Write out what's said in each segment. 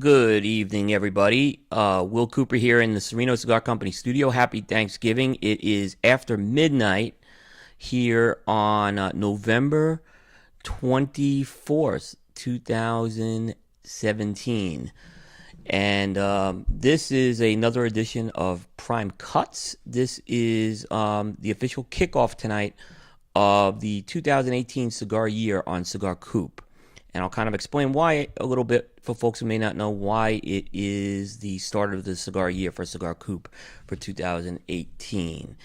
Good evening, everybody. Will Cooper here in the Sereno Cigar Company studio. Happy Thanksgiving. It is after midnight here on November 24th, 2017. And this is another edition of Prime Cuts. This is the official kickoff tonight of the 2018 cigar year on Cigar Coop. And I'll kind of explain why a little bit for folks who may not know why it is the start of the cigar year for Cigar Coop for 2018.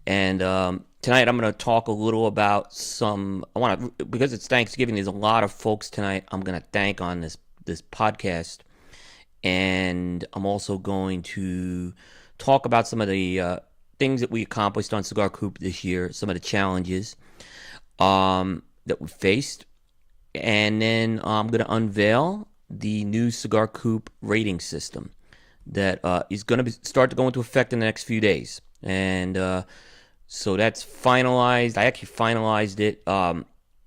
And tonight I'm going to talk a little about because it's Thanksgiving, there's a lot of folks tonight I'm going to thank on this podcast. And I'm also going to talk about some of the things that we accomplished on Cigar Coop this year, some of the challenges that we faced. And then I'm going to unveil the new Cigar Coop rating system that is going to start to go into effect in the next few days. And so that's finalized. I actually finalized it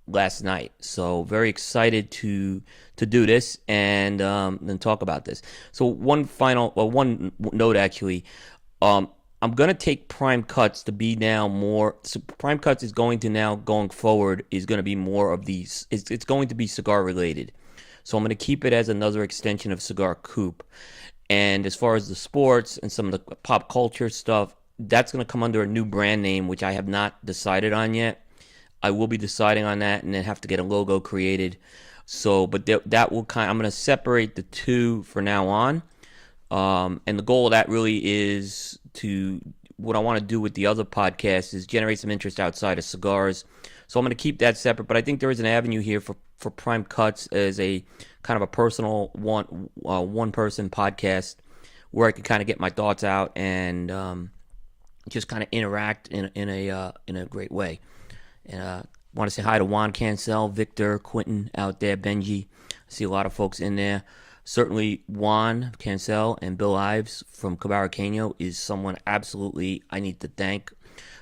last night. So very excited to do this and then talk about this. So one note actually. I'm going to take Prime Cuts to be now more. So Prime Cuts is going to now, going forward, is going to be more of these. It's going to be cigar related. So I'm going to keep it as another extension of Cigar Coop. And as far as the sports and some of the pop culture stuff, that's going to come under a new brand name, which I have not decided on yet. I will be deciding on that and then have to get a logo created. So, but that will I'm going to separate the two for now on. And the goal of that really is what I want to do with the other podcast is generate some interest outside of cigars. So I'm going to keep that separate, but I think there is an avenue here for Prime Cuts as a kind of a personal one person podcast where I can kind of get my thoughts out and just kind of interact in a great way. And I want to say hi to Juan Cancel, Victor, Quentin out there, Benji. I see a lot of folks in there. Certainly, Juan Cancel and Bill Ives from Cabaraqueño is someone absolutely I need to thank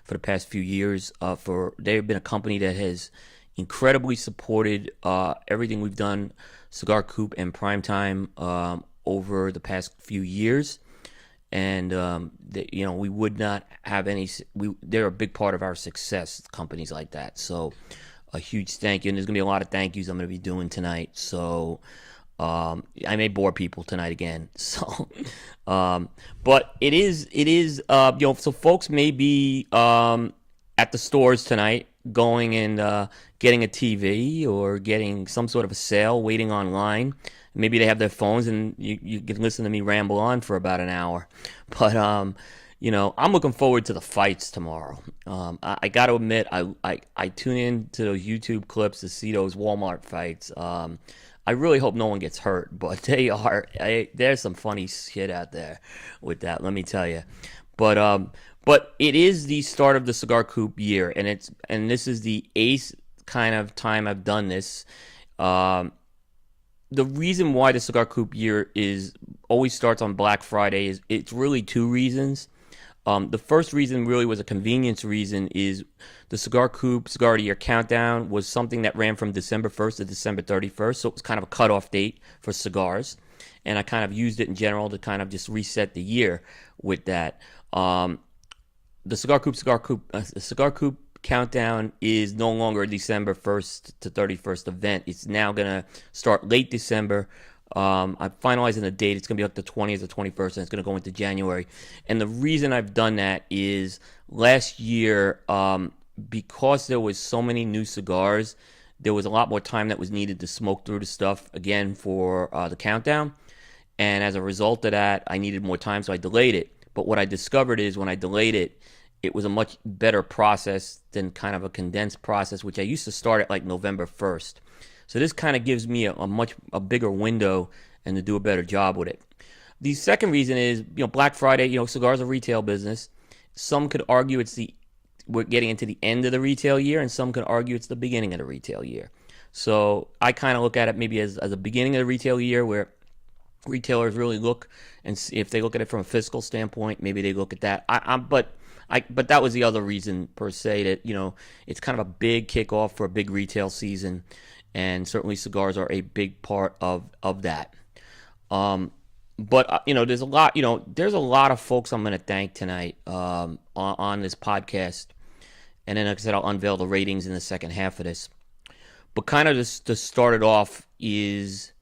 for the past few years. They've been a company that has incredibly supported everything we've done, Cigar Coop and Primetime, over the past few years. And we would not have any. They're a big part of our success. Companies like that. So, a huge thank you. And there's gonna be a lot of thank yous I'm gonna be doing tonight. So. I may bore people tonight again, so but it is so folks may be at the stores tonight going and getting a TV or getting some sort of a sale, waiting online. Maybe they have their phones and you can listen to me ramble on for about an hour. But I'm looking forward to the fights tomorrow. I got to admit, I tune in to those YouTube clips to see those Walmart fights. I really hope no one gets hurt, but there's some funny shit out there with that, let me tell you. But it is the start of the Cigar Coop year, and this is the eighth kind of time I've done this. The reason why the Cigar Coop year always starts on Black Friday is it's really two reasons. The first reason really was a convenience reason. Is the Cigar Coop Cigar of the Year Countdown was something that ran from December 1st to December 31st, so it was kind of a cutoff date for cigars, and I kind of used it in general to kind of just reset the year with that. The Cigar Coop Countdown is no longer a December 1st to 31st event. It's now going to start late December. I'm finalizing the date. It's going to be like the 20th or 21st, and it's going to go into January. And the reason I've done that is last year, because there was so many new cigars, there was a lot more time that was needed to smoke through the stuff again for the countdown. And as a result of that, I needed more time, so I delayed it. But what I discovered is when I delayed it, it was a much better process than kind of a condensed process, which I used to start at like November 1st. So this kind of gives me a bigger window and to do a better job with it. The second reason is, Black Friday, cigars are retail business. Some could argue we're getting into the end of the retail year, and some could argue it's the beginning of the retail year. So I kind of look at it maybe as a beginning of the retail year where retailers really look and see if they look at it from a fiscal standpoint, maybe they look at that. But that was the other reason per se that, it's kind of a big kickoff for a big retail season, and certainly cigars are a big part of that. Um, but there's a lot of folks I'm going to thank tonight on this podcast, and then like I said, I'll unveil the ratings in the second half of this. But kind of just to start it off is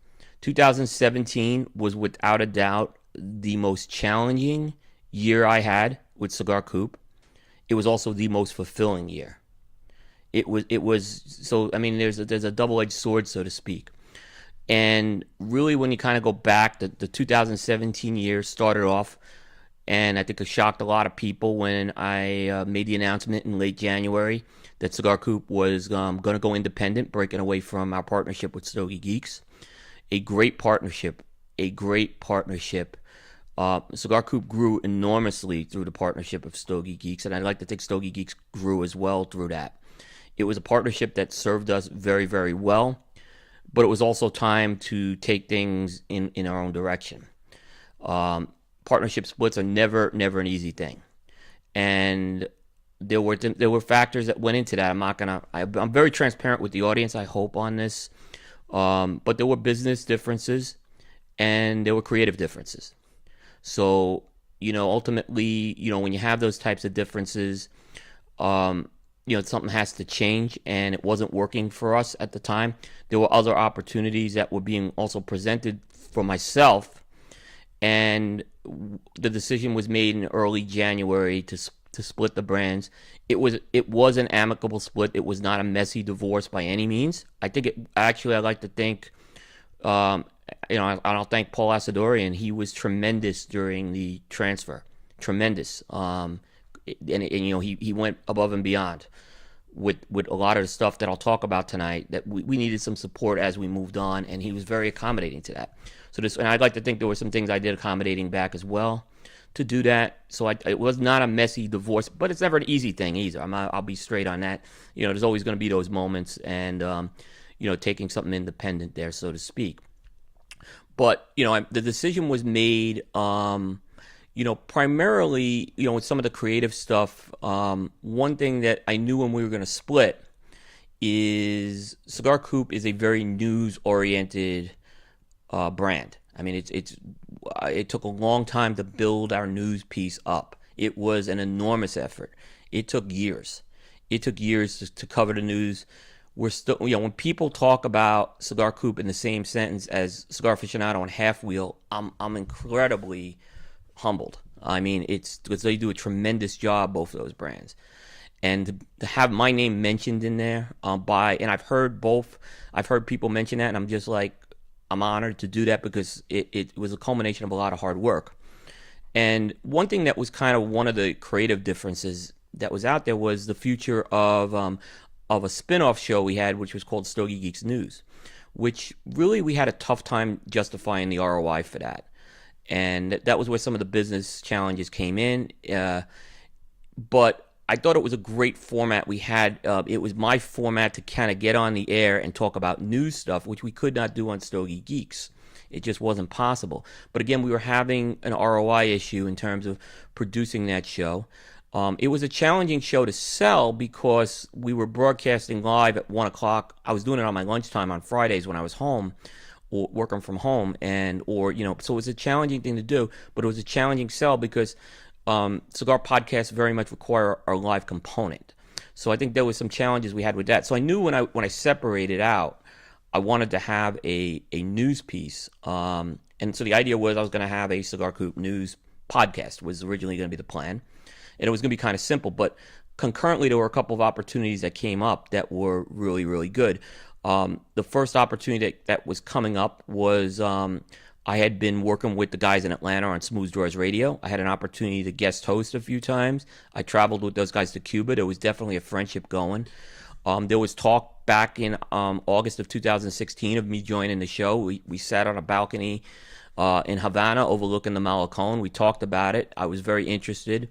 2017 was without a doubt the most challenging year I had with Cigar Coop. It was also the most fulfilling year. It was so I mean there's a double-edged sword, so to speak. And really, when you kind of go back, the 2017 year started off, and I think it shocked a lot of people when I made the announcement in late January that Cigar Coop was going to go independent, breaking away from our partnership with Stogie Geeks. A great partnership, a great partnership. Cigar Coop grew enormously through the partnership of Stogie Geeks, and I'd like to think Stogie Geeks grew as well through that. It was a partnership that served us very, very well, but it was also time to take things in our own direction. Partnership splits are never an easy thing, and there were factors that went into that. I'm very transparent with the audience, I hope, on this, but there were business differences and there were creative differences. So ultimately, when you have those types of differences, something has to change, and it wasn't working for us at the time. There were other opportunities that were being also presented for myself, and the decision was made in early January to split the brands. It was an amicable split. It was not a messy divorce by any means. I like to think, I'll thank Paul Asadorian. He was tremendous during the transfer, tremendous. He went above and beyond with a lot of the stuff that I'll talk about tonight, that we needed some support as we moved on, and he was very accommodating to that. And I'd like to think there were some things I did accommodating back as well to do that. So it was not a messy divorce, but it's never an easy thing either. I'll be straight on that. There's always going to be those moments, and taking something independent there, so to speak. But the decision was made. Primarily, with some of the creative stuff, one thing that I knew when we were going to split is Cigar Coop is a very news-oriented brand. I mean, it took a long time to build our news piece up. It was an enormous effort. It took years. It took years to cover the news. We're still, when people talk about Cigar Coop in the same sentence as Cigar Aficionado and Half Wheel, I'm incredibly humbled. I mean, it's because they do a tremendous job, both of those brands, and to have my name mentioned in there and I've heard people mention that, and I'm just like, I'm honored to do that because it was a culmination of a lot of hard work. And one thing that was kind of one of the creative differences that was out there was the future of a spin-off show we had, which was called Stogie Geeks News, which really we had a tough time justifying the ROI for that. And that was where some of the business challenges came in. But I thought it was a great format we had. It was my format to kind of get on the air and talk about news stuff, which we could not do on Stogie Geeks. It just wasn't possible. But again, we were having an ROI issue in terms of producing that show. It was a challenging show to sell because we were broadcasting live at 1 o'clock. I was doing it on my lunchtime on Fridays when I was home, or working from home, so it was a challenging thing to do, but it was a challenging sell because cigar podcasts very much require our live component. So I think there was some challenges we had with that. So I knew when I separated out, I wanted to have a news piece, and so the idea was I was going to have a Cigar Coop news podcast was originally going to be the plan, and it was going to be kind of simple. But concurrently, there were a couple of opportunities that came up that were really, really good. The first opportunity that was coming up was I had been working with the guys in Atlanta on Smooth Drawers Radio. I had an opportunity to guest host a few times. I traveled with those guys to Cuba. There was definitely a friendship going. There was talk back in August of 2016 of me joining the show. We sat on a balcony in Havana overlooking the Malecon. We talked about it. I was very interested.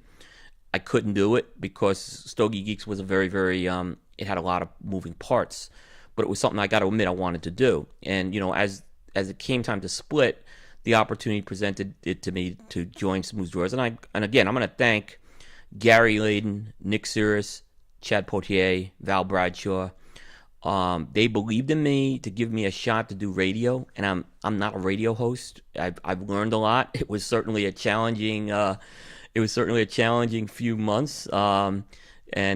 I couldn't do it because Stogie Geeks was a very, very, it had a lot of moving parts. But it was something I got to admit I wanted to do. And, as it came time to split, the opportunity presented it to me to join Smooth Drawers. And again, I'm going to thank Gary Layden, Nick Cirrus, Chad Potier, Val Bradshaw, They believed in me to give me a shot to do radio, and I'm not a radio host. I've learned a lot. It was certainly a challenging few months, and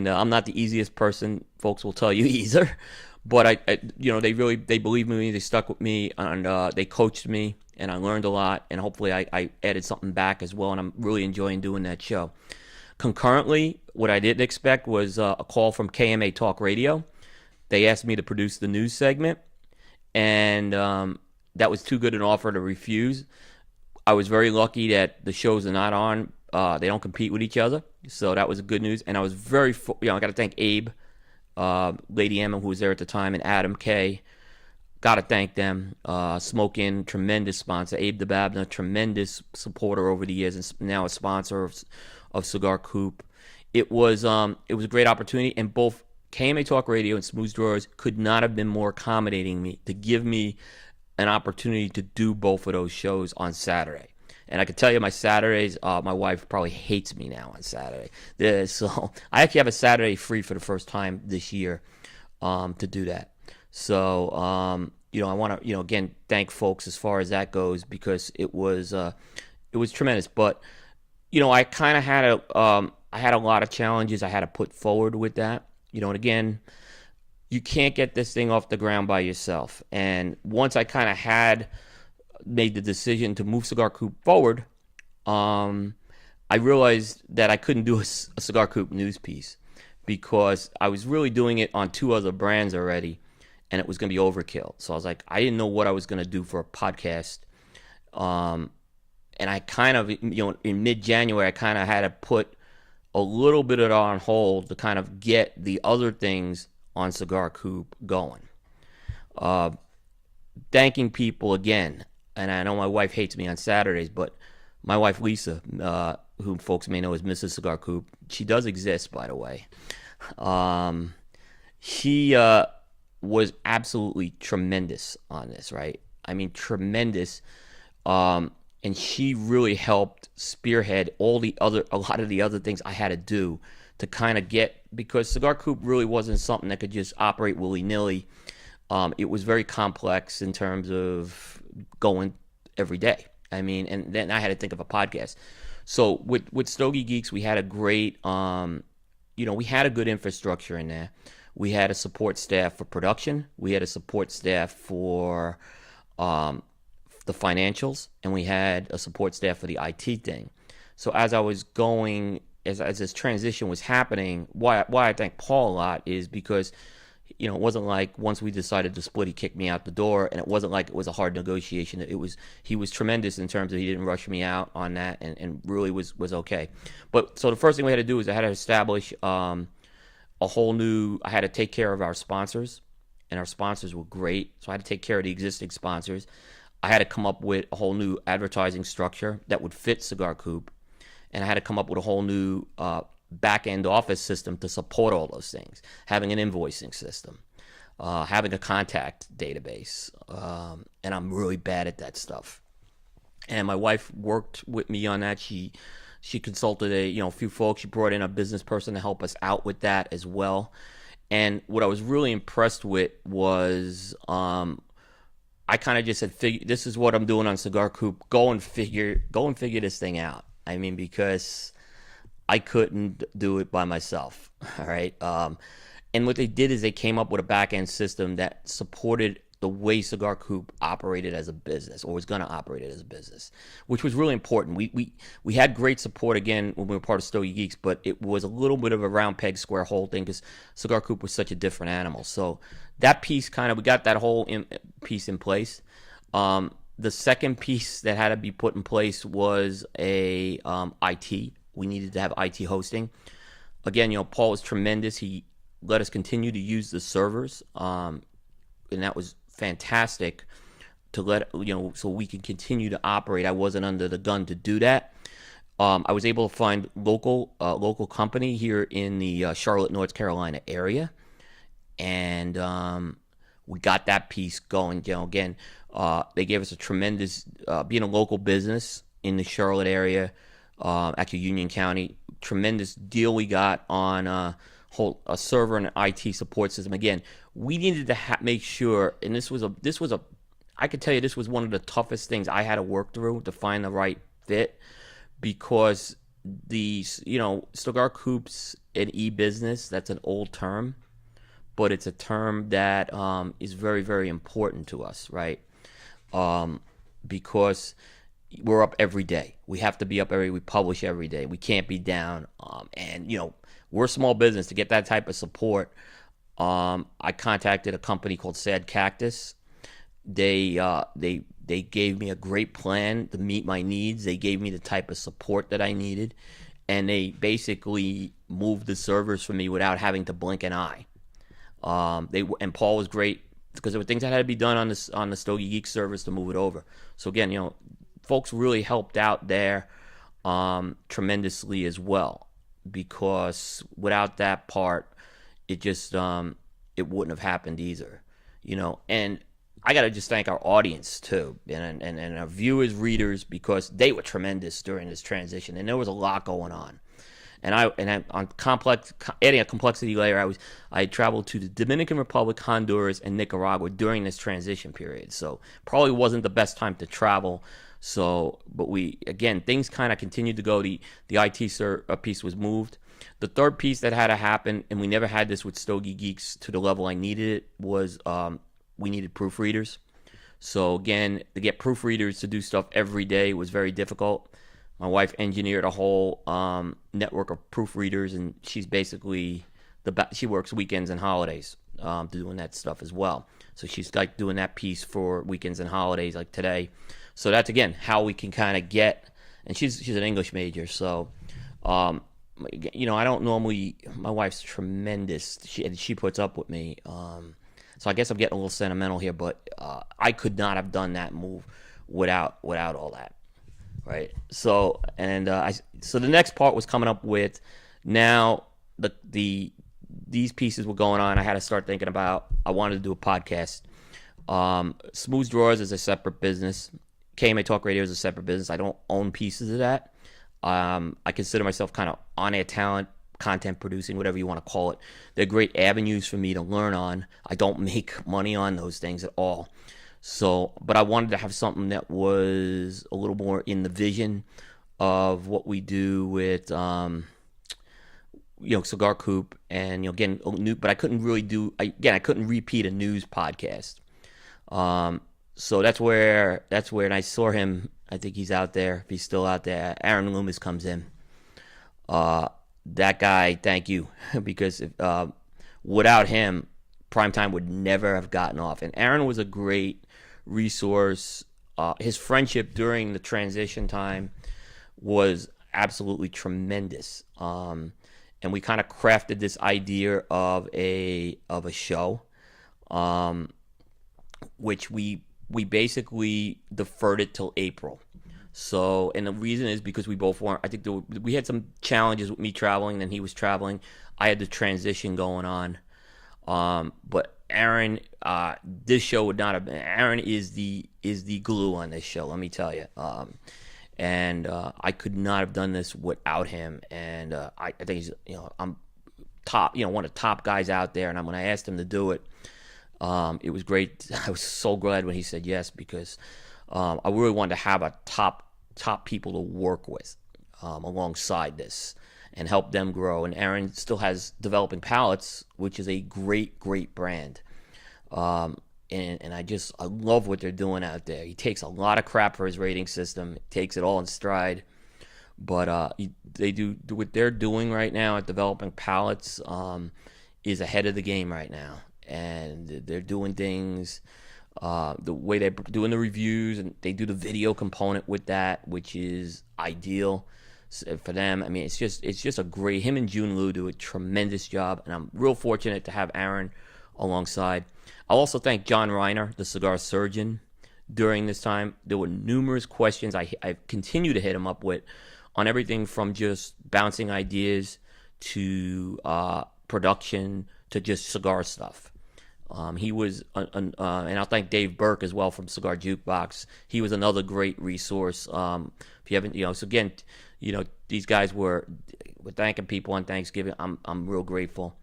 I'm not the easiest person. Folks will tell you either, but they believed in me. They stuck with me, and they coached me, and I learned a lot. And hopefully, I added something back as well. And I'm really enjoying doing that show. Concurrently, what I didn't expect was a call from KMA Talk Radio. They asked me to produce the news segment, and that was too good an offer to refuse. I was very lucky that the shows are not on. They don't compete with each other, so that was good news. And I was I got to thank Abe, Lady Emma, who was there at the time, and Adam K. Got to thank them. Smokin', tremendous sponsor. Abe DeBabna, tremendous supporter over the years, and now a sponsor of Cigar Coop. It was a great opportunity, and both KMA Talk Radio and Smooth Drawers could not have been more accommodating me to give me an opportunity to do both of those shows on Saturday. And I can tell you, my Saturdays, my wife probably hates me now on Saturday. So I actually have a Saturday free for the first time this year to do that. So I want to again thank folks as far as that goes, because it was tremendous. But I kind of had I had a lot of challenges I had to put forward with that. And again, you can't get this thing off the ground by yourself. And once I kind of had made the decision to move Cigar Coop forward, I realized that I couldn't do a Cigar Coop news piece, because I was really doing it on 2 other brands already, and it was going to be overkill. So I was like, I didn't know what I was going to do for a podcast. And I kind of, in mid-January, I kind of had to put a little bit of it on hold to kind of get the other things on Cigar Coop going. Thanking people again, and I know my wife hates me on Saturdays, but my wife Lisa, who folks may know as Mrs. Cigar Coop, she does exist, by the way. She was absolutely tremendous on this, right? I mean, tremendous. And she really helped spearhead a lot of the other things I had to do to kind of get, because Cigar Coop really wasn't something that could just operate willy-nilly. It was very complex in terms of going every day. I mean, and then I had to think of a podcast. So with Stogie Geeks, we had a great, we had a good infrastructure in there. We had a support staff for production. We had a support staff for the financials, and we had a support staff for the IT thing. So as I was going, as this transition was happening, why I thank Paul a lot is because, it wasn't like once we decided to split, he kicked me out the door, and it wasn't like it was a hard negotiation. He was tremendous in terms of he didn't rush me out on that, and really was okay. But so the first thing we had to do is I had to establish I had to take care of our sponsors, and our sponsors were great. So I had to take care of the existing sponsors. I had to come up with a whole new advertising structure that would fit Cigar Coop, and I had to come up with a whole new back-end office system to support all those things, having an invoicing system, having a contact database, and I'm really bad at that stuff. And my wife worked with me on that. She consulted a few folks. She brought in a business person to help us out with that as well. And what I was really impressed with was I kind of just said, this is what I'm doing on Cigar Coop. Go and figure this thing out. I mean, because I couldn't do it by myself. All right. And what they did is they came up with a back end system that supported the way Cigar Coop operated as a business, or was going to operate it as a business, which was really important. We had great support again when we were part of Stogie Geeks, but it was a little bit of a round peg square hole thing because Cigar Coop was such a different animal. So that piece we got that whole piece in place. The second piece that had to be put in place was a IT. We needed to have IT hosting. Again, Paul was tremendous. He let us continue to use the servers, and that was fantastic to so we can continue to operate. I wasn't under the gun to do that. I was able to find local company here in the Charlotte, North Carolina area, and we got that piece going. Again, they gave us a tremendous being a local business in the Charlotte area, actually Union County. Tremendous deal we got on whole a server and an IT support system. Again, we needed to make sure, and this was a I could tell you this was one of the toughest things I had to work through to find the right fit, because Cigar Coop's an e-business. That's an old term, but it's a term that is very, very important to us, right? Because we're up every day. We have to be up we publish every day. We can't be down. And we're a small business. To get that type of support, I contacted a company called Sad Cactus. They gave me a great plan to meet my needs. They gave me the type of support that I needed, and they basically moved the servers for me without having to blink an eye. And Paul was great, because there were things that had to be done on the Stogie Geek servers to move it over. So again, folks really helped out there tremendously as well, because without that part, it just it wouldn't have happened either. And I got to just thank our audience too, and our viewers, readers, because they were tremendous during this transition, and there was a lot going on. And on adding a complexity layer, I traveled to the Dominican Republic, Honduras, and Nicaragua during this transition period. So probably wasn't the best time to travel. So, but things kind of continued to go. The IT piece was moved. The third piece that had to happen, and we never had this with Stogie Geeks to the level I needed it, was we needed proofreaders. So again, to get proofreaders to do stuff every day was very difficult. My wife engineered a whole network of proofreaders, and she's basically she works weekends and holidays doing that stuff as well. So she's like doing that piece for weekends and holidays, like today. So that's again how we can kind of get. And she's an English major, so I don't normally. My wife's tremendous. She puts up with me. So I guess I'm getting a little sentimental here, but I could not have done that move without all that. Right. So so the next part was coming up with, now these pieces were going on. I had to start thinking about, I wanted to do a podcast. Smooth Drawers is a separate business. KMA Talk Radio is a separate business. I don't own pieces of that. I consider myself kind of on-air talent, content producing, whatever you want to call it. They're great avenues for me to learn on. I don't make money on those things at all. So, but I wanted to have something that was a little more in the vision of what we do with, Cigar Coop, and again, but I couldn't really I couldn't repeat a news podcast. So that's where, and I saw him. I think he's out there. If he's still out there, Aaron Loomis comes in. That guy, thank you, because without him, Primetime would never have gotten off. And Aaron was a great resource. His friendship during the transition time was absolutely tremendous. And we kind of crafted this idea of a show, which we basically deferred it till April. So, and the reason is because we both weren't. I think we had some challenges with me traveling, and he was traveling. I had the transition going on. But Aaron, this show would not have been. Aaron is the glue on this show. Let me tell you. And I could not have done this without him. And I think he's, I'm top, one of the top guys out there. And when I asked him to do it, it was great. I was so glad when he said yes, because I really wanted to have a top people to work with alongside this and help them grow. And Aaron still has Developing Palates, which is a great brand. And I love what they're doing out there. He takes a lot of crap for his rating system, takes it all in stride. But they do what they're doing right now at Developing Palates is ahead of the game right now. And they're doing things the way they're doing the reviews, and they do the video component with that, which is ideal for them. I mean, it's just a great. Him and June Liu do a tremendous job, and I'm real fortunate to have Aaron alongside. I'll also thank John Reiner, the cigar surgeon, during this time. There were numerous questions I continue to hit him up with on everything from just bouncing ideas to production to just cigar stuff. He was, and I'll thank Dave Burke as well from Cigar Jukebox. He was another great resource. If you haven't, so again, these guys were thanking people on Thanksgiving. I'm real grateful.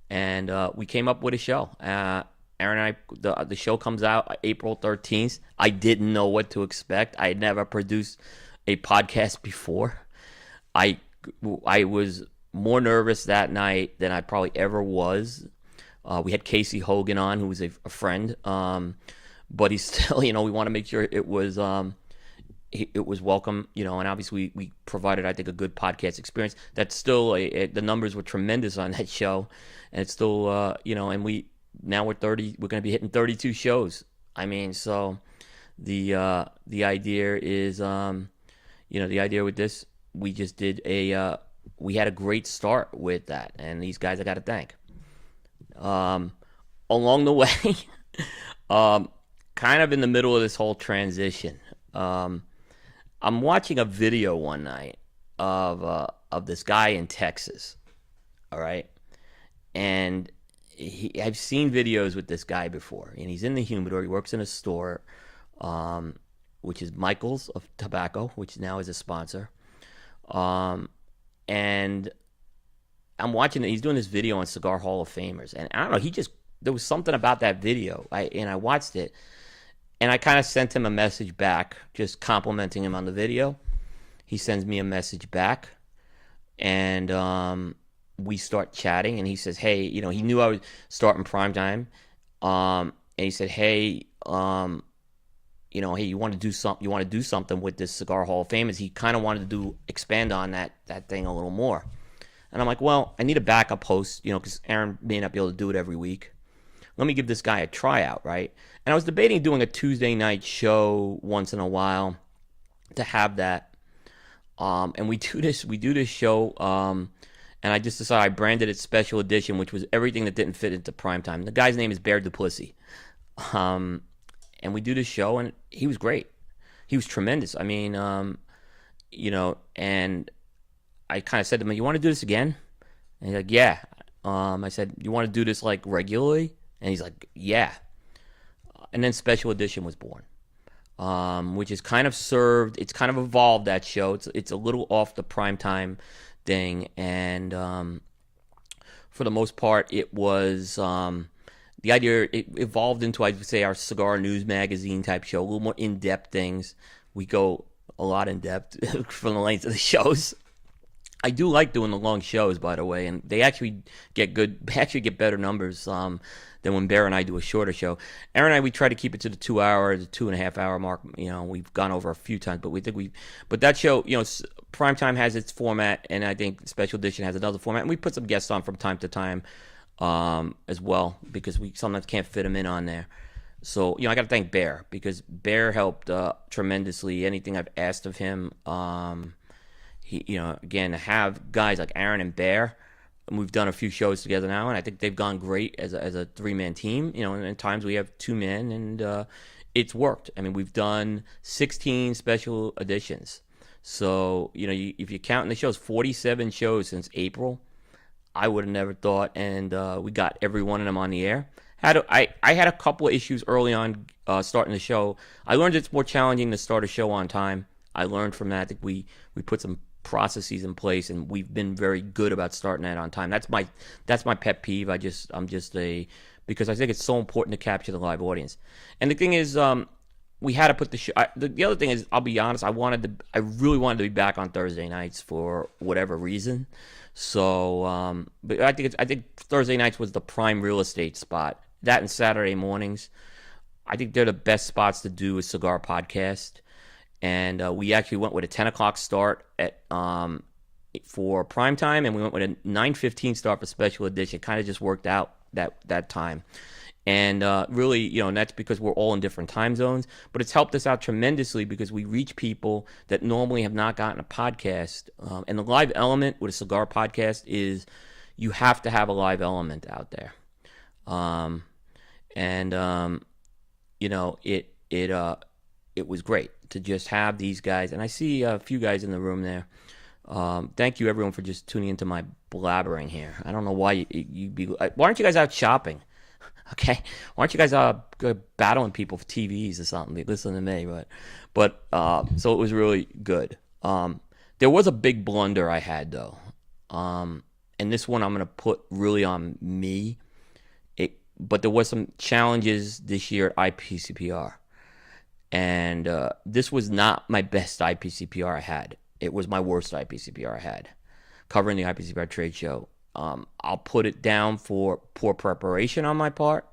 and we came up with a show. Aaron and I, the show comes out April 13th. I didn't know what to expect. I had never produced a podcast before. I I was more nervous that night than I probably ever was. We had Casey Hogan on, who was a friend, but he's still, we want to make sure it was welcome, and obviously we provided, I think, a good podcast experience. That's still the numbers were tremendous on that show, and it's still, and now we're 30. We're going to be hitting 32 shows. I mean, so the idea is, the idea with this, we just did we had a great start with that, and these guys I got to thank. Along the way, kind of in the middle of this whole transition, I'm watching a video one night of this guy in Texas. All right, and I've seen videos with this guy before, and he's in the humidor. He works in a store, which is Michael's of Tobacco, which now is a sponsor. And I'm watching it. He's doing this video on Cigar Hall of Famers, and I don't know. There was something about that video. I watched it, and I kind of sent him a message back, just complimenting him on the video. He sends me a message back, and we start chatting. And he says, "Hey, he knew I was starting primetime, and he said, hey, hey, you want to do something? You want to do something with this Cigar Hall of Famers?" He kind of wanted to expand on that thing a little more. And I'm like, well, I need a backup host, because Aaron may not be able to do it every week. Let me give this guy a tryout, right? And I was debating doing a Tuesday night show once in a while to have that. And we do this show, and I just decided I branded it Special Edition, which was everything that didn't fit into primetime. The guy's name is Bear Duplessis. And we do this show, and he was great. He was tremendous. I mean, and I kind of said to him, "You want to do this again?" And he's like, "Yeah." I said, "You want to do this like regularly?" And he's like, "Yeah." And then Special Edition was born, which is kind of served. It's kind of evolved that show. It's a little off the primetime thing, and for the most part, it was the idea. It evolved into, I'd say, our cigar news magazine type show, a little more in-depth things. We go a lot in depth from the length of the shows. I do like doing the long shows, by the way, and they actually get better numbers than when Bear and I do a shorter show. Aaron and I, we try to keep it to the 2 hour, the 2.5 hour mark. We've gone over a few times, but but that show, Primetime has its format, and I think Special Edition has another format, and we put some guests on from time to time as well, because we sometimes can't fit them in on there. So, I got to thank Bear, because Bear helped tremendously. Anything I've asked of him, again, to have guys like Aaron and Bear, and we've done a few shows together now, and I think they've gone great as a 3-man team. And at times we have 2 men, and it's worked. I mean, we've done 16 special editions. So, if you count in the shows, 47 shows since April. I would have never thought, and we got every one of them on the air. I had a couple of issues early on starting the show. I learned it's more challenging to start a show on time. I learned from that. I think we put some processes in place, and we've been very good about starting that on time. That's my pet peeve. Because I think it's so important to capture the live audience. And the thing is, we had to put the show. The other thing is, I'll be honest, I really wanted to be back on Thursday nights for whatever reason. So, but I think Thursday nights was the prime real estate spot. That and Saturday mornings, I think they're the best spots to do a cigar podcast. And we actually went with a 10 o'clock start for prime time, and we went with a 9:15 start for Special Edition. Kind of just worked out that time. And really, and that's because we're all in different time zones. But it's helped us out tremendously, because we reach people that normally have not gotten a podcast. And the live element with a cigar podcast is you have to have a live element out there. It was great to just have these guys. And I see a few guys in the room there. Thank you, everyone, for just tuning into my blabbering here. I don't know why why aren't you guys out shopping? Okay, why aren't you guys battling people for TVs or something? Listen to me, but so it was really good. There was a big blunder I had, though. and this one I'm going to put really on me. But there was some challenges this year at IPCPR, and this was not my best IPCPR I had. It was my worst IPCPR I had, covering the IPCPR trade show. I'll put it down for poor preparation on my part.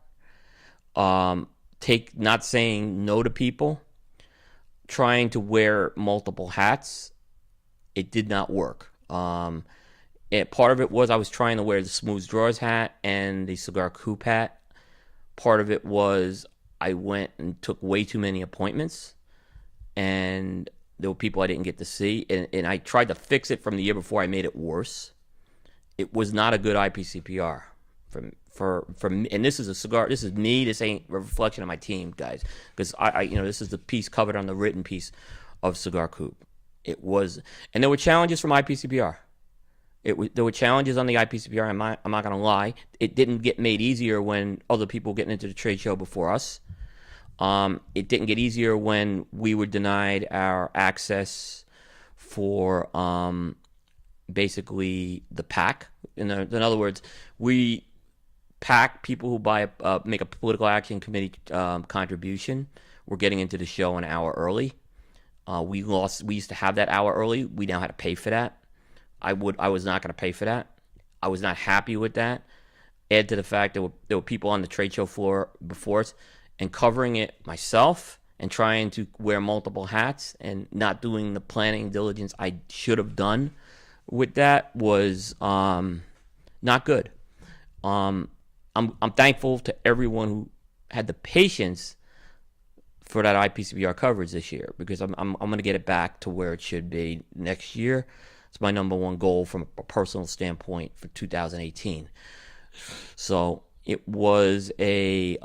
Not saying no to people, trying to wear multiple hats. It did not work. Part of it was I was trying to wear the Smooth Drawers hat and the Cigar Coop hat. Part of it was I went and took way too many appointments, and there were people I didn't get to see, and I tried to fix it from the year before. I made it worse. It was not a good IPCPR for me. And this is a cigar. This is me. This ain't a reflection of my team, guys, because I this is the piece covered on the written piece of Cigar Coop. It was, and there were challenges from IPCPR. There were challenges on the IPCPR. I'm not going to lie. It didn't get made easier when other people getting into the trade show before us. It didn't get easier when we were denied our access for basically the pack. In other words, we pack people who make a political action committee contribution. We're getting into the show an hour early. We used to have that hour early. We now had to pay for that. I was not going to pay for that. I was not happy with that. Add to the fact that there were people on the trade show floor before us, and covering it myself and trying to wear multiple hats and not doing the planning diligence I should have done with that was not good. I'm thankful to everyone who had the patience for that IPCPR coverage this year, because I'm going to get it back to where it should be next year. It's my number one goal from a personal standpoint for 2018. So it was a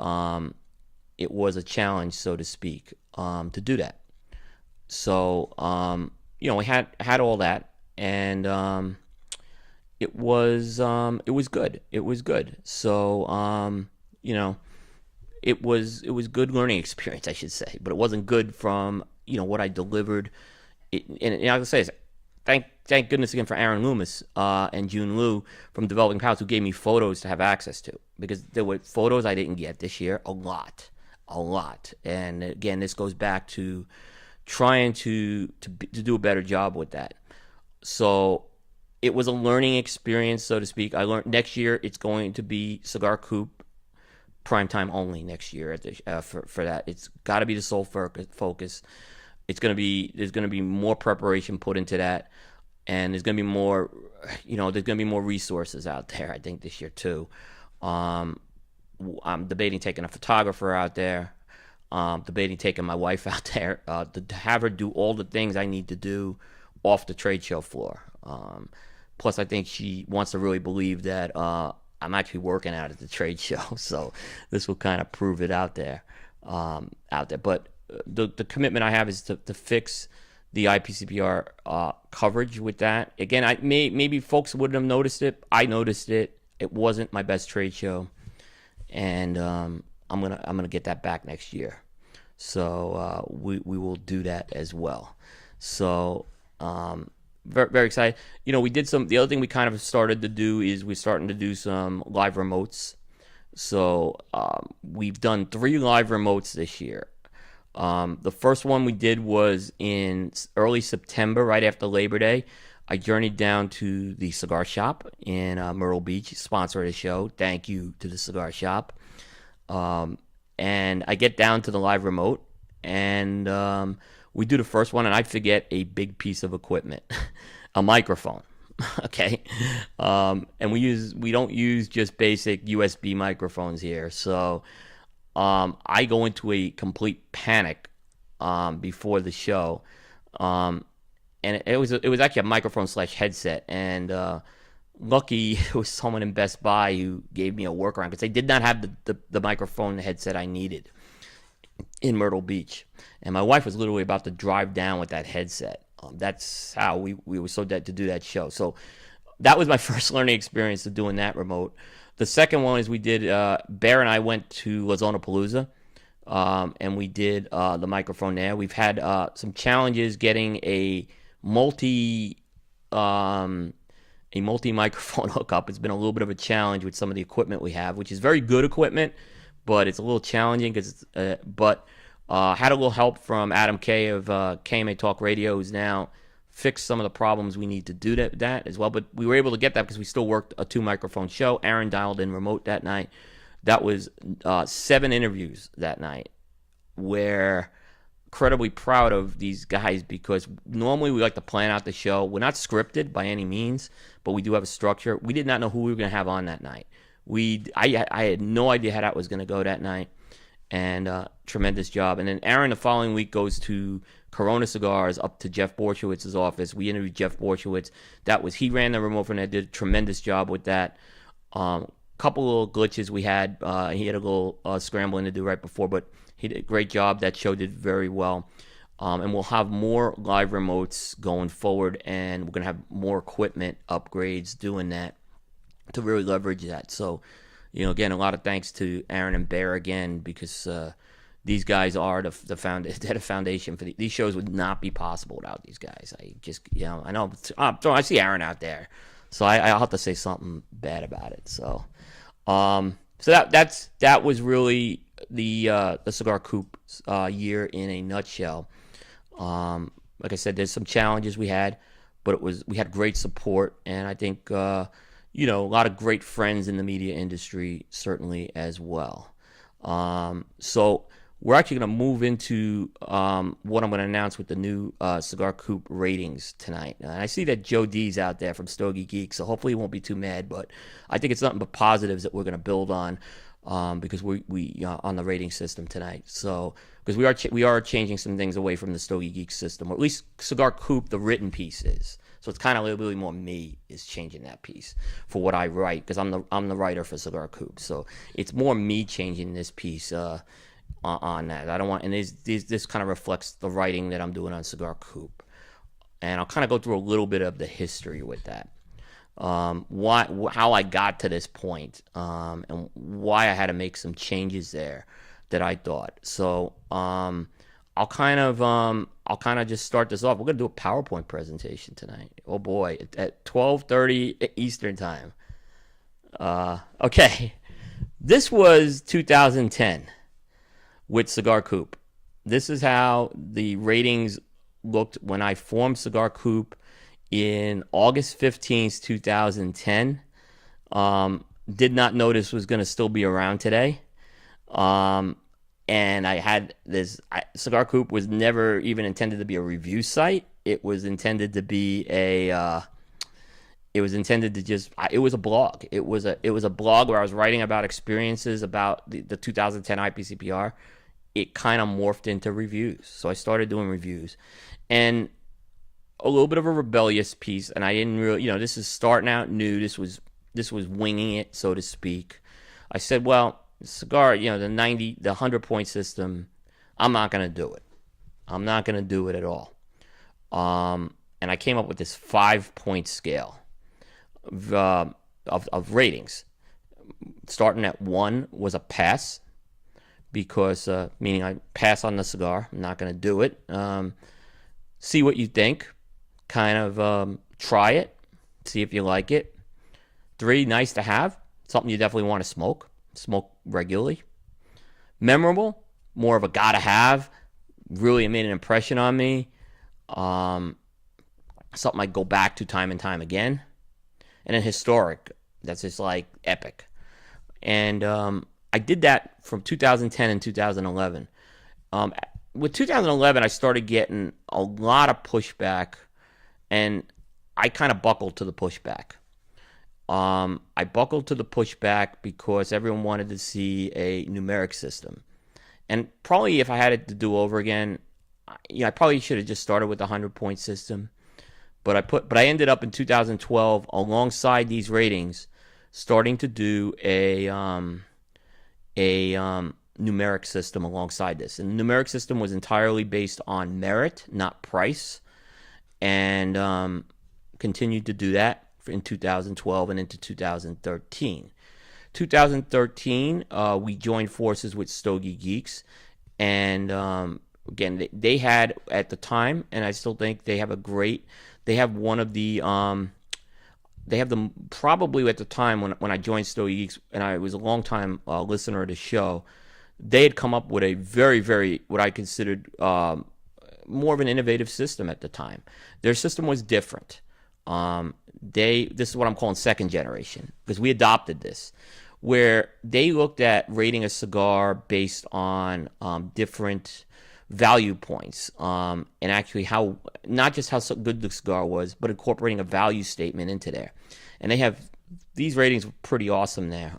challenge, so to speak, to do that. So we had all that, and it was good. It was good. So it was good learning experience, I should say, but it wasn't good from what I delivered. And I gotta say, thank goodness again for Aaron Loomis and June Liu from Developing Palace, who gave me photos to have access to, because there were photos I didn't get this year, a lot. And again, this goes back to trying to do a better job with that. So it was a learning experience, so to speak. I learned next year it's going to be Cigar Coop primetime only next year for that. It's got to be the sole focus. There's going to be more preparation put into that, and there's going to be more, there's going to be more resources out there, I think, this year too. I'm debating taking a photographer out there, debating taking my wife out there, to have her do all the things I need to do off the trade show floor. Plus, I think she wants to really believe that I'm actually working out at the trade show, so this will kind of prove it out there. But the commitment I have is to fix the IPCPR coverage with that. Again, maybe folks wouldn't have noticed it. I noticed it. It wasn't my best trade show, and I'm gonna get that back next year. So we will do that as well. So very, very excited. We did the other thing we kind of started to do is we're starting to do some live remotes. So we've done 3 live remotes this year. The first one we did was in early September, right after Labor Day. I journeyed down to the cigar shop in Myrtle Beach, sponsor of the show. Thank you to the cigar shop. And I get down to the live remote, and we do the first one, and I forget a big piece of equipment, a microphone. Okay, and we don't use just basic USB microphones here, so I go into a complete panic before the show, and it was actually a microphone / headset, and lucky it was someone in Best Buy who gave me a workaround, because they did not have the microphone headset I needed in Myrtle Beach, and my wife was literally about to drive down with that headset. That's how we were so dead to do that show. So that was my first learning experience of doing that remote. The second one is we did, Bear and I went to La Zona Palooza, and we did the microphone there. We've had some challenges getting a a multi-microphone hookup. It's been a little bit of a challenge with some of the equipment we have, which is very good equipment, but it's a little challenging because had a little help from Adam Kay of KMA Talk Radio, who's now fixed some of the problems we need to do that as well. But we were able to get that because we still worked a 2-microphone show. Aaron dialed in remote that night. That was 7 interviews that night. We're incredibly proud of these guys because normally we like to plan out the show. We're not scripted by any means, but we do have a structure. We did not know who we were going to have on that night. I had no idea how that was going to go that night, and tremendous job. And then Aaron the following week goes to Corona Cigars up to Jeff Borschowitz's office. We interviewed Jeff Borschowitz. He ran the remote from there, did a tremendous job with that. Couple little glitches we had. He had a little scrambling to do right before, but he did a great job. That show did very well. And we'll have more live remotes going forward, and we're going to have more equipment upgrades doing that to really leverage that. So, again, a lot of thanks to Aaron and Bear again, because these guys are the foundation for these shows. Would not be possible without these guys. I know I see Aaron out there, so I'll have to say something bad about it. So that was really the Cigar Coop year in a nutshell. Like I said, there's some challenges we had, but we had great support, and I think a lot of great friends in the media industry certainly as well. So we're actually going to move into what I'm going to announce with the new Cigar Coop ratings tonight. And I see that Joe D's out there from Stogie Geek, so hopefully he won't be too mad. But I think it's nothing but positives that we're going to build on because we on the rating system tonight. So because we are changing some things away from the Stogie Geek system, or at least Cigar Coop, the written piece is. So it's kind of really more me is changing that piece for what I write, because I'm the writer for Cigar Coop. So it's more me changing this piece on that. I don't want, and this kind of reflects the writing that I'm doing on Cigar Coop, and I'll kind of go through a little bit of the history with that, how I got to this point, and why I had to make some changes there that I thought. So I'll kind of just start this off. We're gonna do a PowerPoint presentation tonight. Oh boy, at 12:30 Eastern time. Okay, this was 2010 with Cigar Coop. This is how the ratings looked when I formed Cigar Coop in August 15th, 2010. Did not know this was going to still be around today. And I had this, Cigar Coop was never even intended to be a review site. It was intended to be it was a blog. It was a blog where I was writing about experiences about the 2010 IPCPR. It kind of morphed into reviews. So I started doing reviews, and a little bit of a rebellious piece. And I didn't really, this is starting out new. This was winging it, so to speak. I said, well, cigar, the 100-point system, I'm not going to do it. I'm not going to do it at all. And I came up with this 5-point scale of ratings. Starting at 1 was a pass, because meaning I pass on the cigar. I'm not going to do it. See what you think. Kind of try it. See if you like it. 3, nice to have. Something you definitely want to smoke. Smoke regularly. Memorable. More of a gotta have. Really made an impression on me. Something I go back to time and time again. And then historic. That's just like epic. And I did that from 2010 and 2011. With 2011, I started getting a lot of pushback, and I kind of buckled to the pushback. I buckled to the pushback because everyone wanted to see a numeric system. And probably if I had it to do over again, I probably should have just started with the 100-point system. But I ended up in 2012 alongside these ratings, starting to do a numeric system alongside this. And the numeric system was entirely based on merit, not price, and continued to do that in 2012 and into 2013. 2013, we joined forces with Stogie Geeks, and again, they had at the time, and I still think they have one of the they have them probably at the time when I joined Stogie Geeks, and I was a long time listener of the show. They had come up with a very, very, what I considered more of an innovative system at the time. Their system was different. This is what I'm calling second generation, because we adopted this, where they looked at rating a cigar based on different value points, and actually how, not just how good the cigar was, but incorporating a value statement into there. And they have, these ratings were pretty awesome there.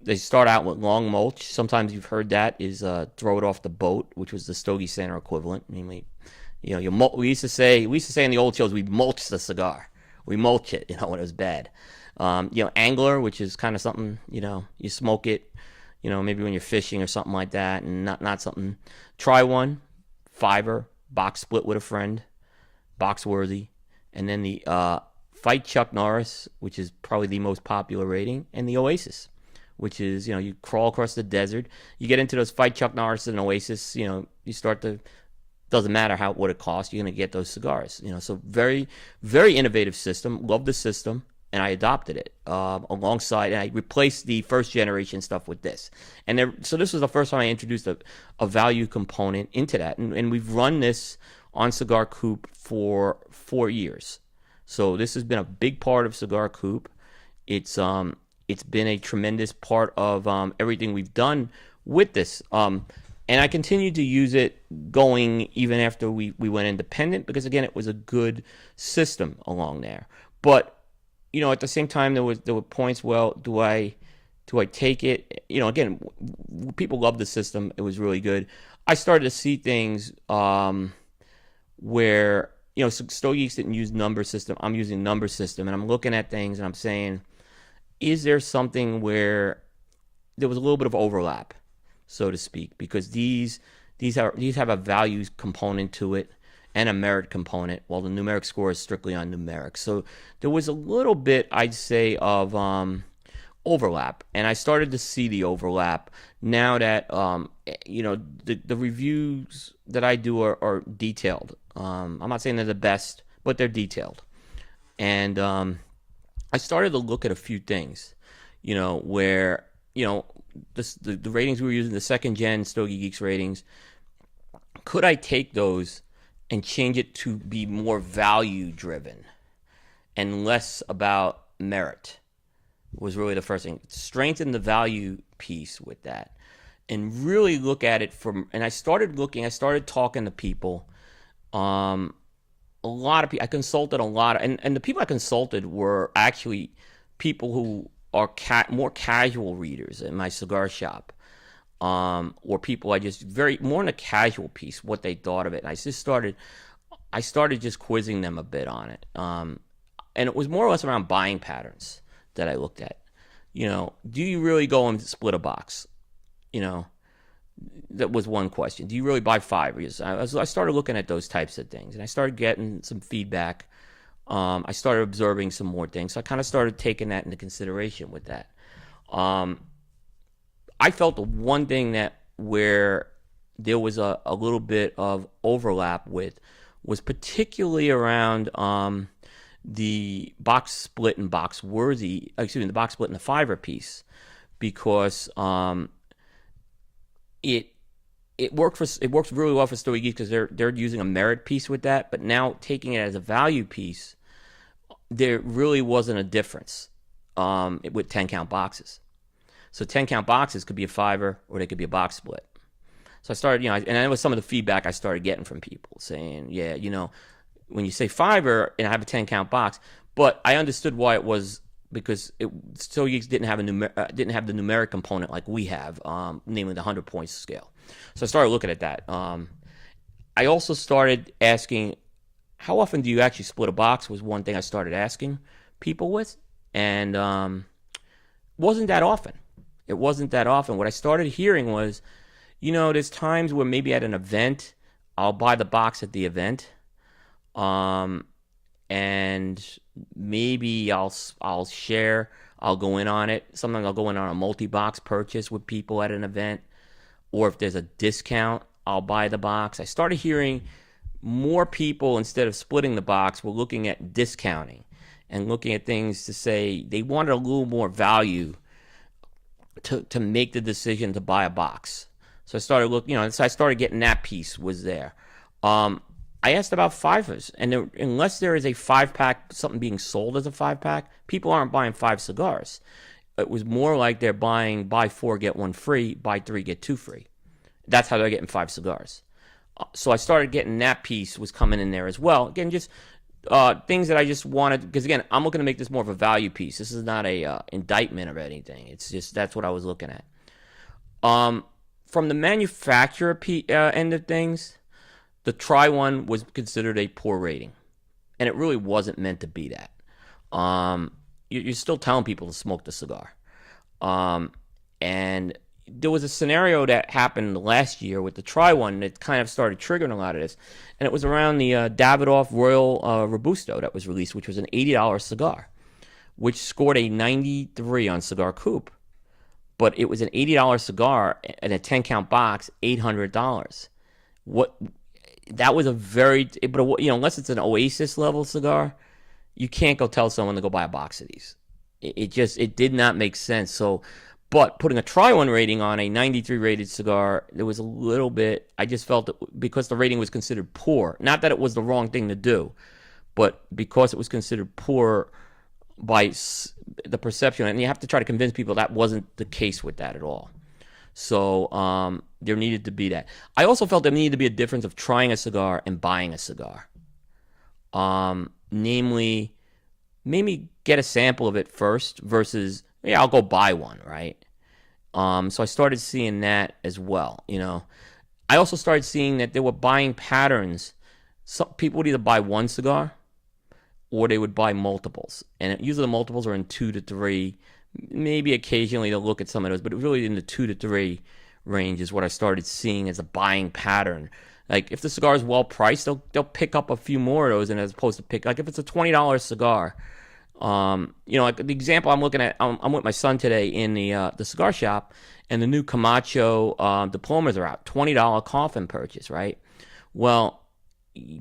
They start out with long mulch. Sometimes you've heard that is throw it off the boat, which was the Stogie Center equivalent. Namely, we used to say in the old shows, we mulch the cigar. We mulch it, when it was bad. Angler, which is kind of something, you smoke it, maybe when you're fishing or something like that, and not something. Try one, fiver, box split with a friend, box worthy, and then the Fight Chuck Norris, which is probably the most popular rating, and the Oasis, which is, you crawl across the desert. You get into those Fight Chuck Norris and Oasis, you start to, doesn't matter what it costs, you're going to get those cigars. So very, very innovative system. Love the system, and I adopted it alongside, and I replaced the first generation stuff with this. And so this was the first time I introduced a value component into that. And we've run this on Cigar Coop for 4 years. So this has been a big part of Cigar Coop. It's been a tremendous part of everything we've done with this. And I continued to use it going even after we went independent, because, again, it was a good system along there. But, at the same time, there were points, well, do I take it? Again, people love the system. It was really good. I started to see things where, Stogie Geeks didn't use number system. I'm using number system, and I'm looking at things and I'm saying, is there something where there was a little bit of overlap, so to speak, because these have a values component to it and a merit component, while the numeric score is strictly on numerics. So there was a little bit, I'd say, of overlap, and I started to see the overlap now that the reviews that I do are detailed. I'm not saying they're the best, but they're detailed, and I started to look at a few things, where, the ratings we were using, the second gen Stogie Geeks ratings, could I take those and change it to be more value driven and less about merit? Was really the first thing. Strengthen the value piece with that and really look at it and I started talking to people, a lot of people. I consulted a lot, and the people I consulted were actually people who are more casual readers in my cigar shop, or people I just more in a casual piece, what they thought of it. And I started just quizzing them a bit on it, and it was more or less around buying patterns that I looked at. Do you really go and split a box? That was one question. Do you really buy fivers? I started looking at those types of things, and I started getting some feedback. I started observing some more things. So I kind of started taking that into consideration with that. I felt the one thing where there was a little bit of overlap with was particularly around the box split and box worthy. The box split and the fiver piece, because it works really well for Stogie Geeks, because they're using a merit piece with that. But now taking it as a value piece, there really wasn't a difference with 10 count boxes. So 10 count boxes could be a fiver or they could be a box split. So I started, and that was some of the feedback I started getting from people saying, yeah, when you say fiver and I have a 10 count box, but I understood why it was, because Stogie Geeks didn't have the numeric component like we have, namely the 100 points scale. So I started looking at that. I also started asking, how often do you actually split a box? Was one thing I started asking people with, and wasn't that often. It wasn't that often. What I started hearing was, there's times where maybe at an event, I'll buy the box at the event, and maybe I'll share. I'll go in on it. Sometimes I'll go in on a multi-box purchase with people at an event, or if there's a discount, I'll buy the box. I started hearing more people, instead of splitting the box, were looking at discounting. and looking at things to say they wanted a little more value to make the decision to buy a box. So I started looking, so I started getting that piece was there. I asked about fivers, and unless there is a 5-pack, something being sold as a 5-pack, people aren't buying 5 cigars. It was more like they're buying buy 4, get 1 free, buy 3, get 2 free. That's how they're getting 5 cigars. So I started getting that piece was coming in there as well. Again, just things that I just wanted, because again, I'm looking to make this more of a value piece. This is not a indictment or anything. It's just that's what I was looking at. From the manufacturer end of things, the Try One was considered a poor rating, and it really wasn't meant to be that. You're still telling people to smoke the cigar. And there was a scenario that happened last year with the Try One that kind of started triggering a lot of this, and it was around the Davidoff Royal Robusto that was released, which was an $80 cigar, which scored a 93 on Cigar Coop. But it was an $80 cigar in a 10-count box, $800. That was a very, but unless it's an Oasis level cigar, you can't go tell someone to go buy a box of these. It did not make sense. So, but putting a Try One rating on a 93 rated cigar, there was a little bit, I just felt that because the rating was considered poor, not that it was the wrong thing to do, but because it was considered poor by the perception, and you have to try to convince people that wasn't the case with that at all. So there needed to be that. I also felt there needed to be a difference of trying a cigar and buying a cigar. Namely, maybe get a sample of it first versus, I'll go buy one, right? So I started seeing that as well, I also started seeing that there were buying patterns. Some people would either buy one cigar or they would buy multiples. And usually the multiples are in 2 to 3. Maybe occasionally they'll look at some of those, but really in the 2 to 3 range is what I started seeing as a buying pattern. Like if the cigar is well priced, they'll pick up a few more of those, and as opposed to like if it's a $20 cigar, like the example I'm looking at, I'm with my son today in the cigar shop, and the new Camacho diplomas are out, $20 coffin purchase, right? Well,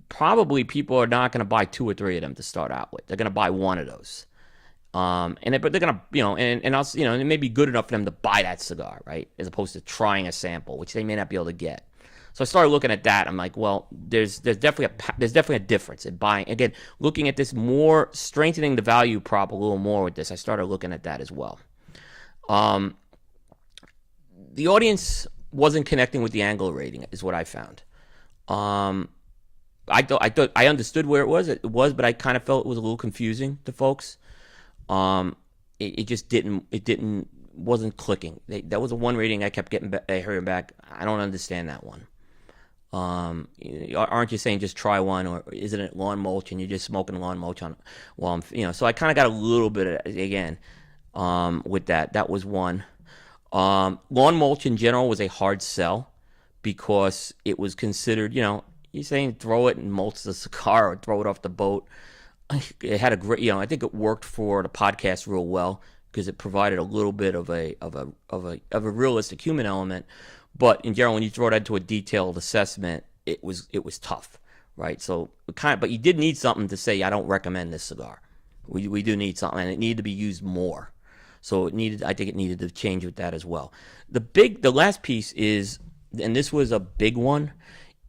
probably people are not going to buy 2 or 3 of them to start out with. They're going to buy one of those. But they're gonna, and also, it may be good enough for them to buy that cigar, right? As opposed to trying a sample, which they may not be able to get. So I started looking at that. I'm like, well, there's definitely a difference in buying. Again, looking at this more, strengthening the value prop a little more with this. I started looking at that as well. The audience wasn't connecting with the angle rating, is what I found. I thought I understood where it was, but I kind of felt it was a little confusing to folks. It just wasn't clicking. That was the one rating I kept hearing back. I don't understand that one. Aren't you saying just try one, or isn't it lawn mulch and you're just smoking lawn mulch on? Well, so I kind of got a little bit of, again, with that. That was one. Lawn mulch in general was a hard sell because it was considered, you're saying throw it and mulch the cigar or throw it off the boat. It had a great, I think it worked for the podcast real well because it provided a little bit of a realistic human element. But in general, when you throw that into a detailed assessment, it was tough, right? So but you did need something to say, I don't recommend this cigar. We do need something, and it needed to be used more. So I think it needed to change with that as well. The last piece is, and this was a big one,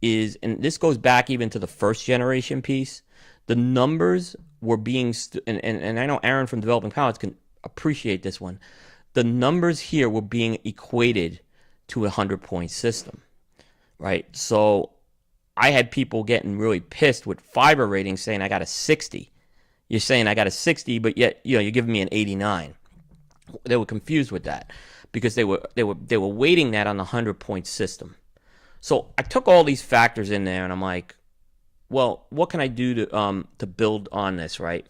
and this goes back even to the first generation piece. The numbers were being, and I know Aaron from Developing Palates can appreciate this one. The numbers here were being equated to a 100-point system, right? So I had people getting really pissed with fiber ratings saying I got a 60. You're saying I got a 60, but yet you're giving me an 89. They were confused with that because they were weighting that on the 100-point system. So I took all these factors in there, and I'm like, well, what can I do to build on this, right?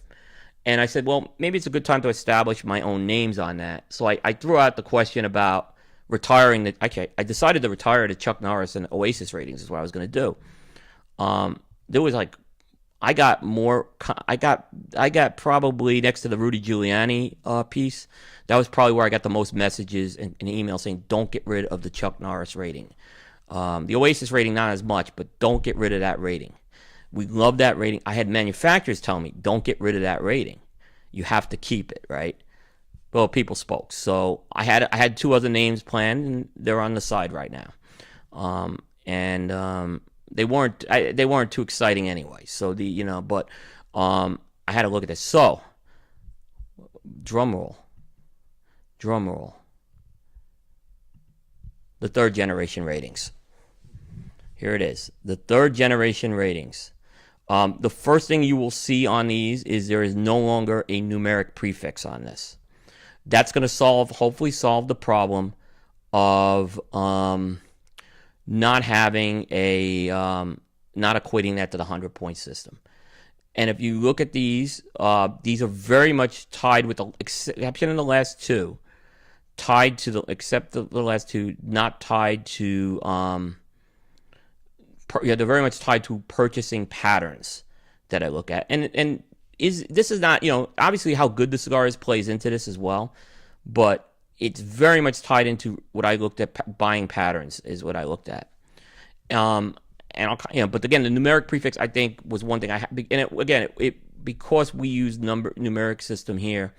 And I said, well, maybe it's a good time to establish my own names on that. So I threw out the question about retiring. I decided to retire the Chuck Norris and Oasis ratings is what I was going to do. There was I got probably next to the Rudy Giuliani piece. That was probably where I got the most messages and emails saying, don't get rid of the Chuck Norris rating. The Oasis rating, not as much, but don't get rid of that rating. We love that rating. I had manufacturers tell me, don't get rid of that rating. You have to keep it, right? Well, people spoke. So I had two other names planned, and they're on the side right now. And they weren't too exciting anyway. So but I had to look at this. So drum roll, drum roll. The third generation ratings. Here it is. The third generation ratings. The first thing you will see on these is there is no longer a numeric prefix on this. That's going to hopefully solve the problem of not having not equating that to the 100-point system. And if you look at these are very much tied, with the exception of the last two, except the last two, not tied to, they're very much tied to purchasing patterns that I look at. And this is not, obviously how good the cigar is plays into this as well, but it's very much tied into what I looked at. Buying patterns is what I looked at. But again, the numeric prefix I think was one thing I had, and because we use numeric system here,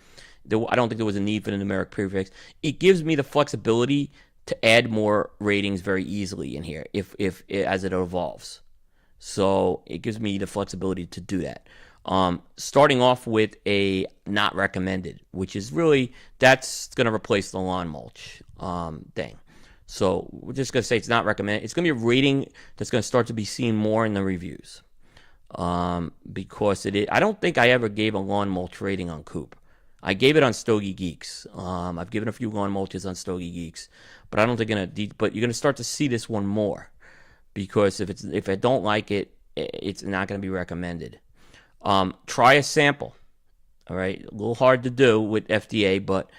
I don't think there was a need for the numeric prefix. It gives me the flexibility to add more ratings very easily in here if as it evolves. So it gives me the flexibility to do that. Starting off with a not recommended, which is really, that's going to replace the lawn mulch thing. So we're just going to say it's not recommended. It's going to be a rating that's going to start to be seen more in the reviews, because I don't think I ever gave a lawn mulch rating on Coop. I gave it on Stogie Geeks. I've given a few lawn mulches on Stogie Geeks, but I don't think but you're going to start to see this one more, because if I don't like it, it's not going to be recommended. Try a sample. All right, a little hard to do with FDA, but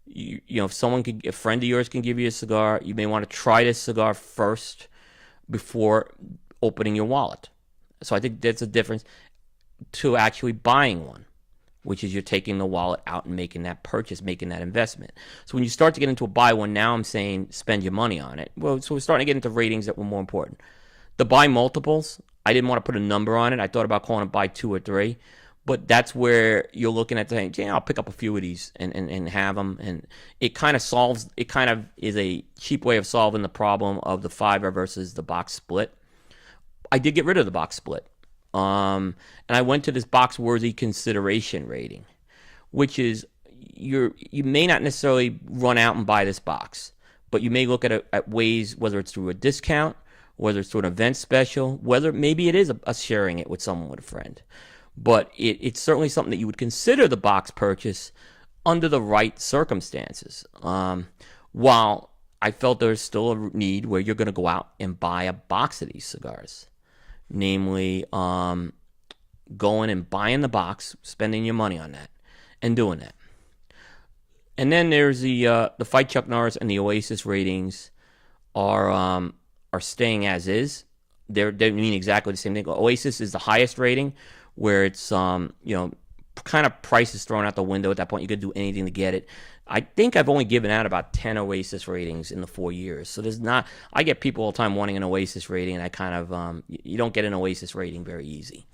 if a friend of yours can give you a cigar, you may want to try this cigar first before opening your wallet. So I think that's a difference to actually buying one, which is you're taking the wallet out and making that purchase, making that investment. So when you start to get into a buy one, now I'm saying spend your money on it. Well, so we're starting to get into ratings that were more important. The buy multiples, I didn't want to put a number on it. I thought about calling it buy 2 or 3, but that's where you're looking at saying, I'll pick up a few of these and have them. And it kind of is a cheap way of solving the problem of the fiver versus the box split. I did get rid of the box split. And I went to this box worthy consideration rating, which is you may not necessarily run out and buy this box, but you may look at ways, whether it's through a discount, whether it's through an event special, whether maybe it is a sharing it with someone, with a friend. But it's certainly something that you would consider the box purchase under the right circumstances. While I felt there's still a need where you're going to go out and buy a box of these cigars. Namely, going and buying the box, spending your money on that, and doing that. And then there's the Fight Chuck Norris and the Oasis ratings are staying as is. They mean exactly the same thing. Oasis is the highest rating, where it's kind of price is thrown out the window at that point. You could do anything to get it. I think I've only given out about 10 Oasis ratings in the 4 years. So I get people all the time wanting an Oasis rating, and I kind of, you don't get an Oasis rating very easy.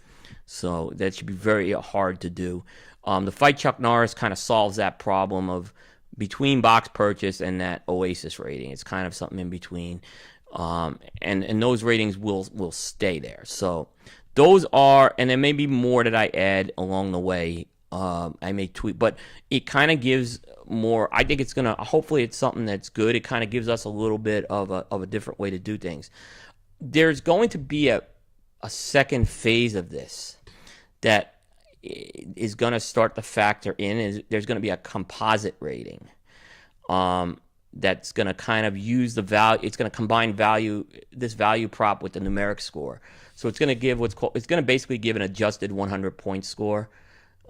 So that should be very hard to do. The Fight Chuck Norris kind of solves that problem of between box purchase and that Oasis rating. It's kind of something in between. And those ratings will stay there. So those are, and there may be more that I add along the way. I may tweet, but it kind of gives more. I think it's gonna. Hopefully, it's something that's good. It kind of gives us a little bit of a different way to do things. There's going to be a second phase of this that is going to start to factor in. There's going to be a composite rating. That's going to kind of use the value. It's going to combine this value prop with the numeric score. So it's going to give it's going to basically give an adjusted 100-point score.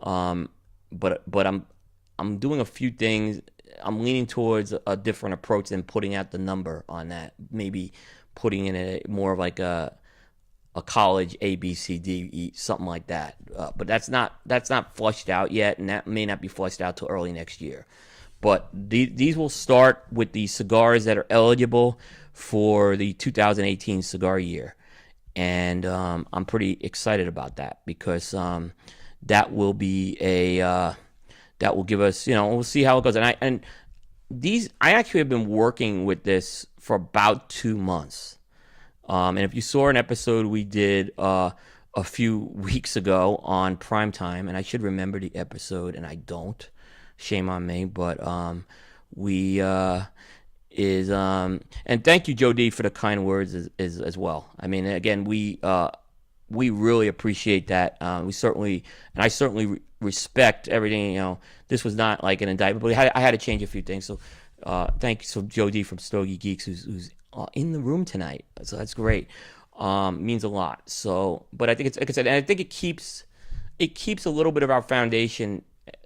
But I'm doing a few things. I'm leaning towards a different approach than putting out the number on that. Maybe putting in a more of like a college A, B, C, D, E, something like that. But that's not flushed out yet, and that may not be flushed out till early next year. But these will start with the cigars that are eligible for the 2018 cigar year. And I'm pretty excited about that, because that will be that will give us, we'll see how it goes. I actually have been working with this for about 2 months. And if you saw an episode we did a few weeks ago on primetime, and I should remember the episode, and I don't. Shame on me, but we and thank you, Joe D, for the kind words as well. I mean, again, we really appreciate that. I certainly respect everything. This was not like an indictment, but I had to change a few things. So thank you, so Joe D from Stogie Geeks, who's in the room tonight. So that's great. Means a lot. So, but I think it's like I said, and I think it keeps a little bit of our foundation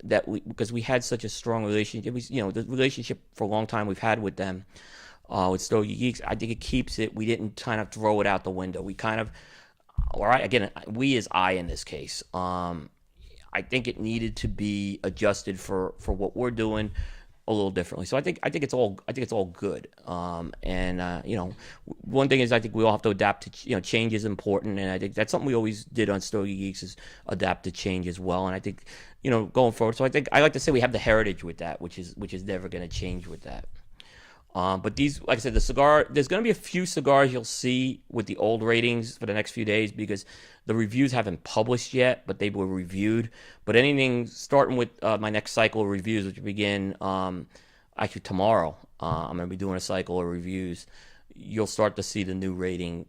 because we had such a strong relationship. The relationship for a long time we've had with them, with Stogie Geeks. I think it keeps it. We didn't kind of throw it out the window. We kind of, all right, again, we as I in this case. I think it needed to be adjusted for what we're doing a little differently. So I think it's all good. One thing is I think we all have to adapt to change is important, and I think that's something we always did on Stogie Geeks is adapt to change as well. And I think going forward. So I think I like to say we have the heritage with that, which is never going to change with that. But these, like I said, there's going to be a few cigars you'll see with the old ratings for the next few days because the reviews haven't published yet, but they were reviewed. But anything starting with my next cycle of reviews, which will begin actually tomorrow, I'm going to be doing a cycle of reviews. You'll start to see the new rating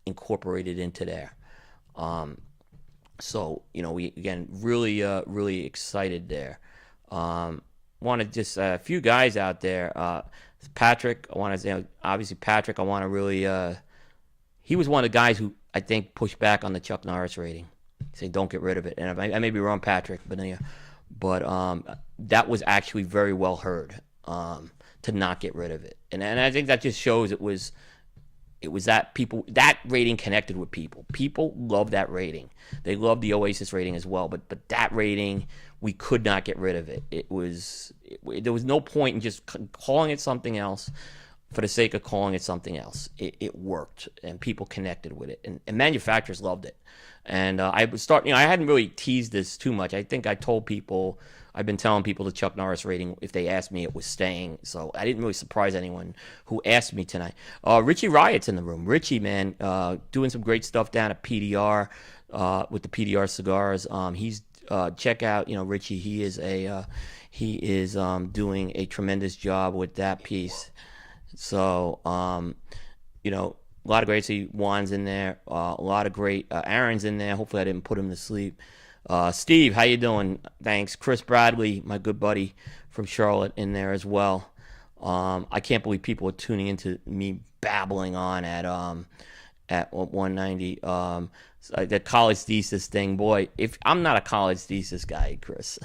incorporated into there. So we again really excited there. Want to just a few guys out there. Patrick, I want to say, obviously Patrick, I want to really, he was one of the guys who I think pushed back on the Chuck Norris rating. Say don't get rid of it. And I may be wrong, Patrick, but that was actually very well heard, to not get rid of it. And I think that just shows it was that rating connected with people. People love that rating. They love the Oasis rating as well, but that rating, we could not get rid of it. There was no point in just calling it something else for the sake of calling it something else. It worked, and people connected with it, and manufacturers loved it. And I hadn't really teased this too much. I think I've been telling people the Chuck Norris rating, if they asked me, it was staying. So I didn't really surprise anyone who asked me tonight. Richie Riot's in the room. Richie, man, doing some great stuff down at PDR with the PDR cigars. He's check out, Richie. He is doing a tremendous job with that piece. So, a lot of great. See, Juan's in there. A lot of great. Aaron's in there. Hopefully, I didn't put him to sleep. Steve, how you doing? Thanks. Chris Bradley, my good buddy from Charlotte, in there as well. I can't believe people are tuning into me babbling on at 190. The college thesis thing, boy. If I'm not a college thesis guy, Chris,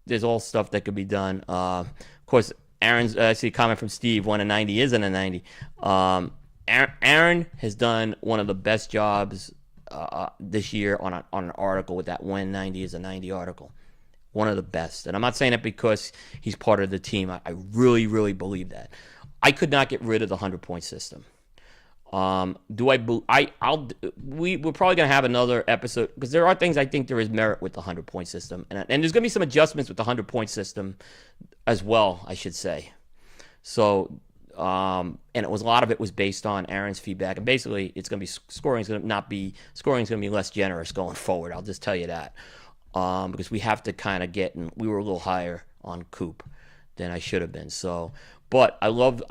there's all stuff that could be done. Of course, Aaron's. I see a comment from Steve. 1 to 90 isn't a 90. Aaron has done one of the best jobs this year on an article with that 190 is a 90 article. One of the best. And I'm not saying that because he's part of the team. I really, really believe that. I could not get rid of the 100-point system. We're probably going to have another episode because there are things I think there is merit with the 100-point system. And there's going to be some adjustments with the 100-point system as well, I should say. So, and a lot of it was based on Aaron's feedback. And basically, it's going to be scoring's going to be less generous going forward. I'll just tell you that. Because we have to kind of we were a little higher on Coop than I should have been. So, but I love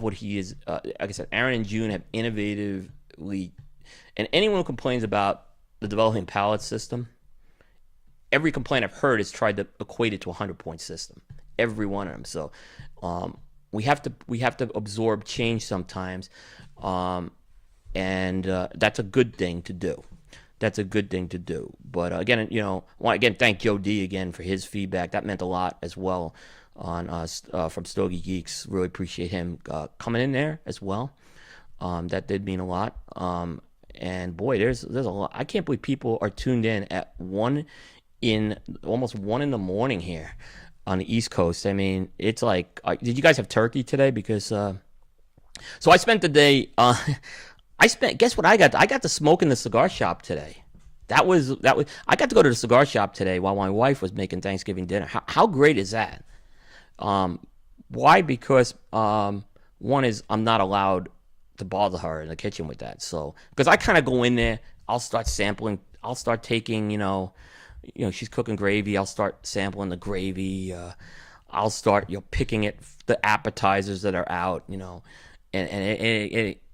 what he is. Like I said, Aaron and June have innovatively, and anyone who complains about the developing palette system, every complaint I've heard is tried to equate it to a 100-point system. Every one of them. So, we have to absorb change sometimes, and that's a good thing to do. That's a good thing to do. But again, thank Joe D again for his feedback. That meant a lot as well on us from Stogie Geeks. Really appreciate him coming in there as well. That did mean a lot. And boy, there's a lot. I can't believe people are tuned in at almost 1 in the morning here on the East Coast. I mean, it's like, did you guys have turkey today? Because so I spent the day. Guess what I got? I got to smoke in the cigar shop today. that was. I got to go to the cigar shop today while my wife was making Thanksgiving dinner. How great is that? Um, why? Because one is I'm not allowed to bother her in the kitchen with that. So because I kind of go in there, I'll start sampling. I'll start taking, she's cooking gravy. I'll start sampling the gravy. I'll start, picking at the appetizers that are out, and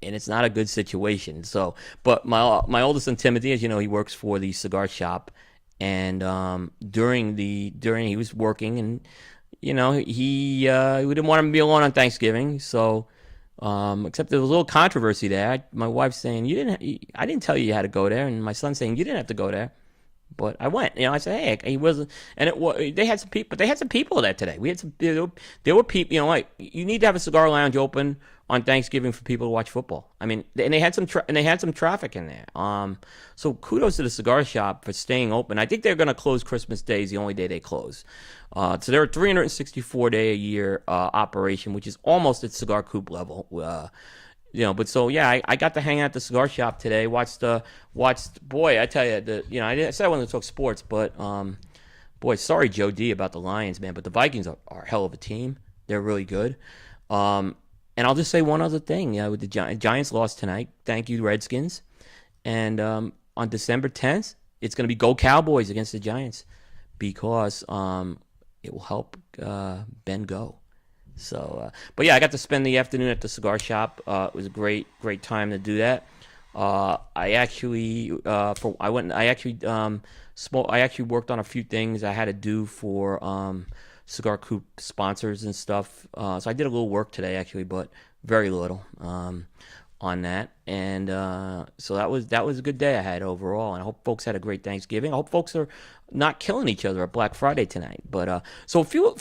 it's not a good situation. So, but my oldest son Timothy, as you know, he works for the cigar shop, and during he was working, and we didn't want him to be alone on Thanksgiving, so. Except there was a little controversy there. My wife saying I didn't tell you had to go there, and my son saying you didn't have to go there. But I went. I said, hey, he wasn't, and it was. They had some people, but they had some people there today. We had some. There were people. Like you need to have a cigar lounge open on Thanksgiving for people to watch football. I mean, and they had some traffic in there. So kudos to the cigar shop for staying open. I think they're going to close Christmas Day is the only day they close. So they're a 364 day a year operation, which is almost at Cigar Coop level. But so yeah, I got to hang out at the cigar shop today. Boy, I tell you, I said I wanted to talk sports, but boy, sorry Joe D about the Lions, man. But the Vikings are a hell of a team. They're really good. And I'll just say one other thing. With the Giants lost tonight. Thank you, Redskins. And on December 10th, it's going to be Go Cowboys against the Giants because it will help Ben go. So, but yeah, I got to spend the afternoon at the cigar shop. It was a great time to do that. I actually worked on a few things I had to do for Cigar Coop sponsors and stuff. So I did a little work today actually, but very little on that. And so that was a good day I had overall. And I hope folks had a great Thanksgiving. I hope folks are not killing each other at Black Friday tonight. But so a few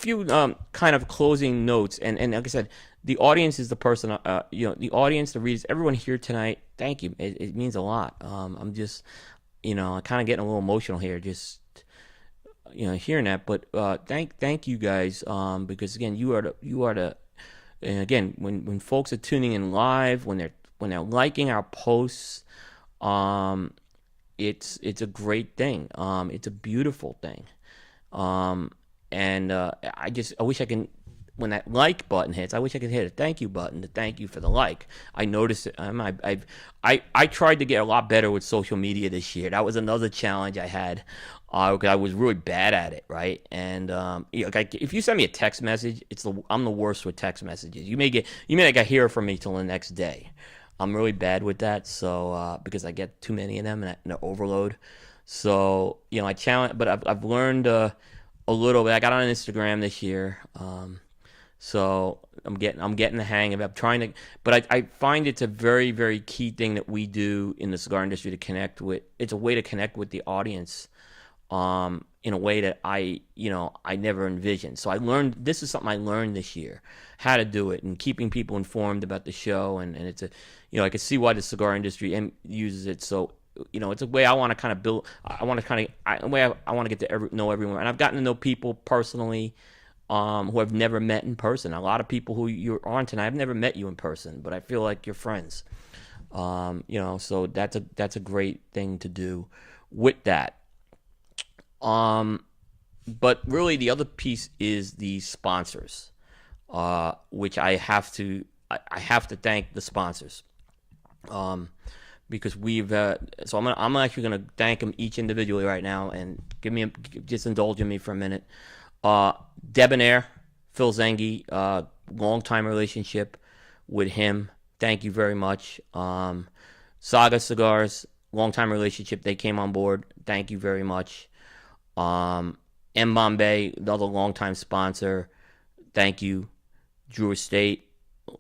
kind of closing notes. And like I said, the audience is the person. The audience, the readers, everyone here tonight. Thank you. It means a lot. I'm just, I kind of getting a little emotional here. Just hearing that. But thank you guys. Because again, you are the. And again, when folks are tuning in live, when they're liking our posts, it's a great thing. It's a beautiful thing. And I wish I can, when that like button hits, I wish I could hit a thank you button to thank you for the like. I noticed it. I tried to get a lot better with social media this year. That was another challenge I had. I was really bad at it, right? And if you send me a text message, I'm the worst with text messages. You may not hear from me till the next day. I'm really bad with that, so because I get too many of them and an overload. So I challenge, but I've learned a little bit. I got on Instagram this year, so I'm getting the hang of it. I'm trying to, but I find it's a very, very key thing that we do in the cigar industry to connect with. It's a way to connect with the audience. In a way that I never envisioned. So this is something I learned this year, how to do it and keeping people informed about the show. And it's I can see why the cigar industry uses it. So, it's a way I want to kind of build, I want to get to know everyone. And I've gotten to know people personally, who I've never met in person. A lot of people who you're on tonight, I've never met you in person, but I feel like you're friends. So that's a great thing to do with that. But really the other piece is the sponsors, which I have to thank the sponsors, because so I'm actually gonna thank them each individually right now, and just indulge in me for a minute. Debonair, Phil Zengi, long time relationship with him. Thank you very much. Saga Cigars, long time relationship. They came on board. Thank you very much. M. Bombay, another longtime sponsor. Thank you. Drew Estate,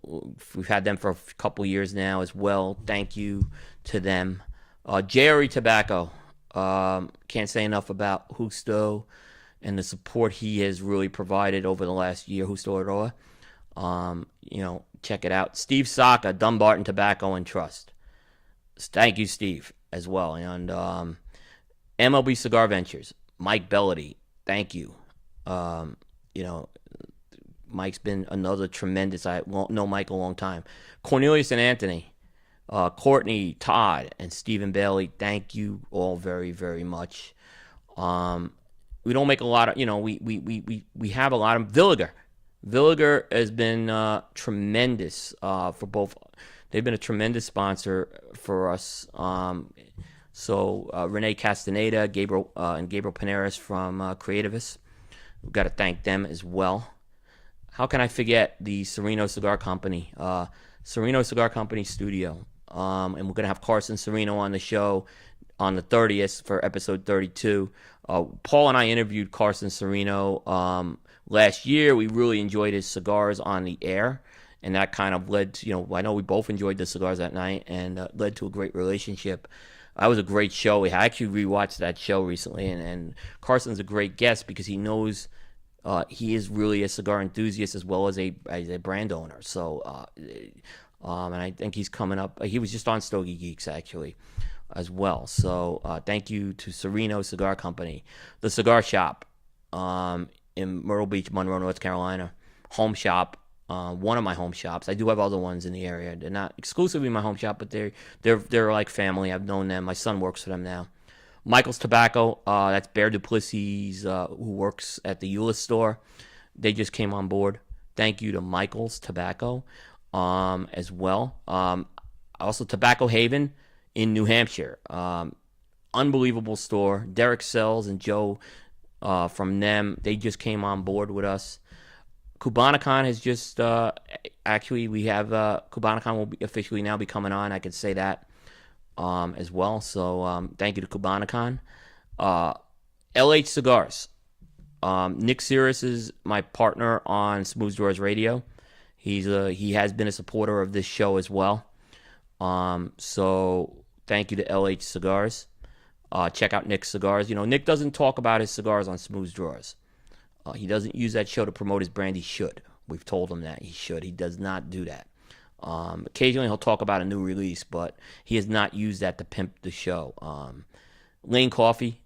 we've had them for a couple years now as well. Thank you to them. Jerry Tobacco, can't say enough about Justo and the support he has really provided over the last year. Justo Aroa. Check it out. Steve Saka, Dumbarton Tobacco and Trust. Thank you, Steve, as well. And MLB Cigar Ventures. Mike Bellady, thank you. Mike's been another tremendous. I know Mike a long time. Cornelius and Anthony, Courtney, Todd, and Stephen Bailey, thank you all very, very much. Um, we don't make a lot of, we have a lot of Villiger has been tremendous for both. They've been a tremendous sponsor for us. So Renee Castaneda, Gabriel and Gabriel Paneras from Creativist, we've got to thank them as well. How can I forget the Sereno Cigar Company, Sereno Cigar Company Studio, and we're gonna have Carson Sereno on the show on the 30th for episode 32. Paul and I interviewed Carson Sereno last year. We really enjoyed his cigars on the air, and that kind of led to, I know we both enjoyed the cigars that night, and led to a great relationship. That was a great show. I actually rewatched that show recently, and Carson's a great guest because he knows he is really a cigar enthusiast as well as a brand owner. So, and I think he's coming up. He was just on Stogie Geeks actually as well. So thank you to Sereno Cigar Company, the cigar shop in Myrtle Beach, Monroe, North Carolina, home shop. One of my home shops. I do have other ones in the area. They're not exclusively my home shop, but they're like family. I've known them. My son works for them now. Michael's Tobacco. That's Bear Duplessis, who works at the Euless store. They just came on board. Thank you to Michael's Tobacco as well. Also, Tobacco Haven in New Hampshire. Unbelievable store. Derek Sells and Joe from them. They just came on board with us. Cubanicon has just, actually, we have, Cubanicon will be officially now be coming on. I could say that as well. So thank you to Cubanicon. LH Cigars. Nick Cirrus is my partner on Smooth Drawers Radio. He has been a supporter of this show as well. So thank you to LH Cigars. Check out Nick's cigars. Nick doesn't talk about his cigars on Smooth Drawers. He doesn't use that show to promote his brand. He should. We've told him that he should. He does not do that. Occasionally he'll talk about a new release, but he has not used that to pimp the show. Lane Coffee,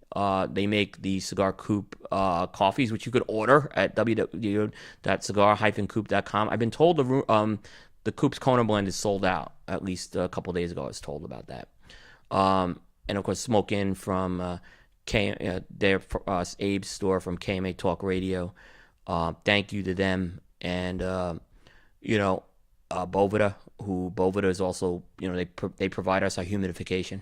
they make the Cigar Coop coffees, which you could order at www.cigar-coop.com. I've been told the Coop's Kona blend is sold out. At least a couple days ago I was told about that. And of course, Smoke In from their Abe's store from KMA Talk Radio. Thank you to them. And Boveda, Boveda is also, they provide us our humidification.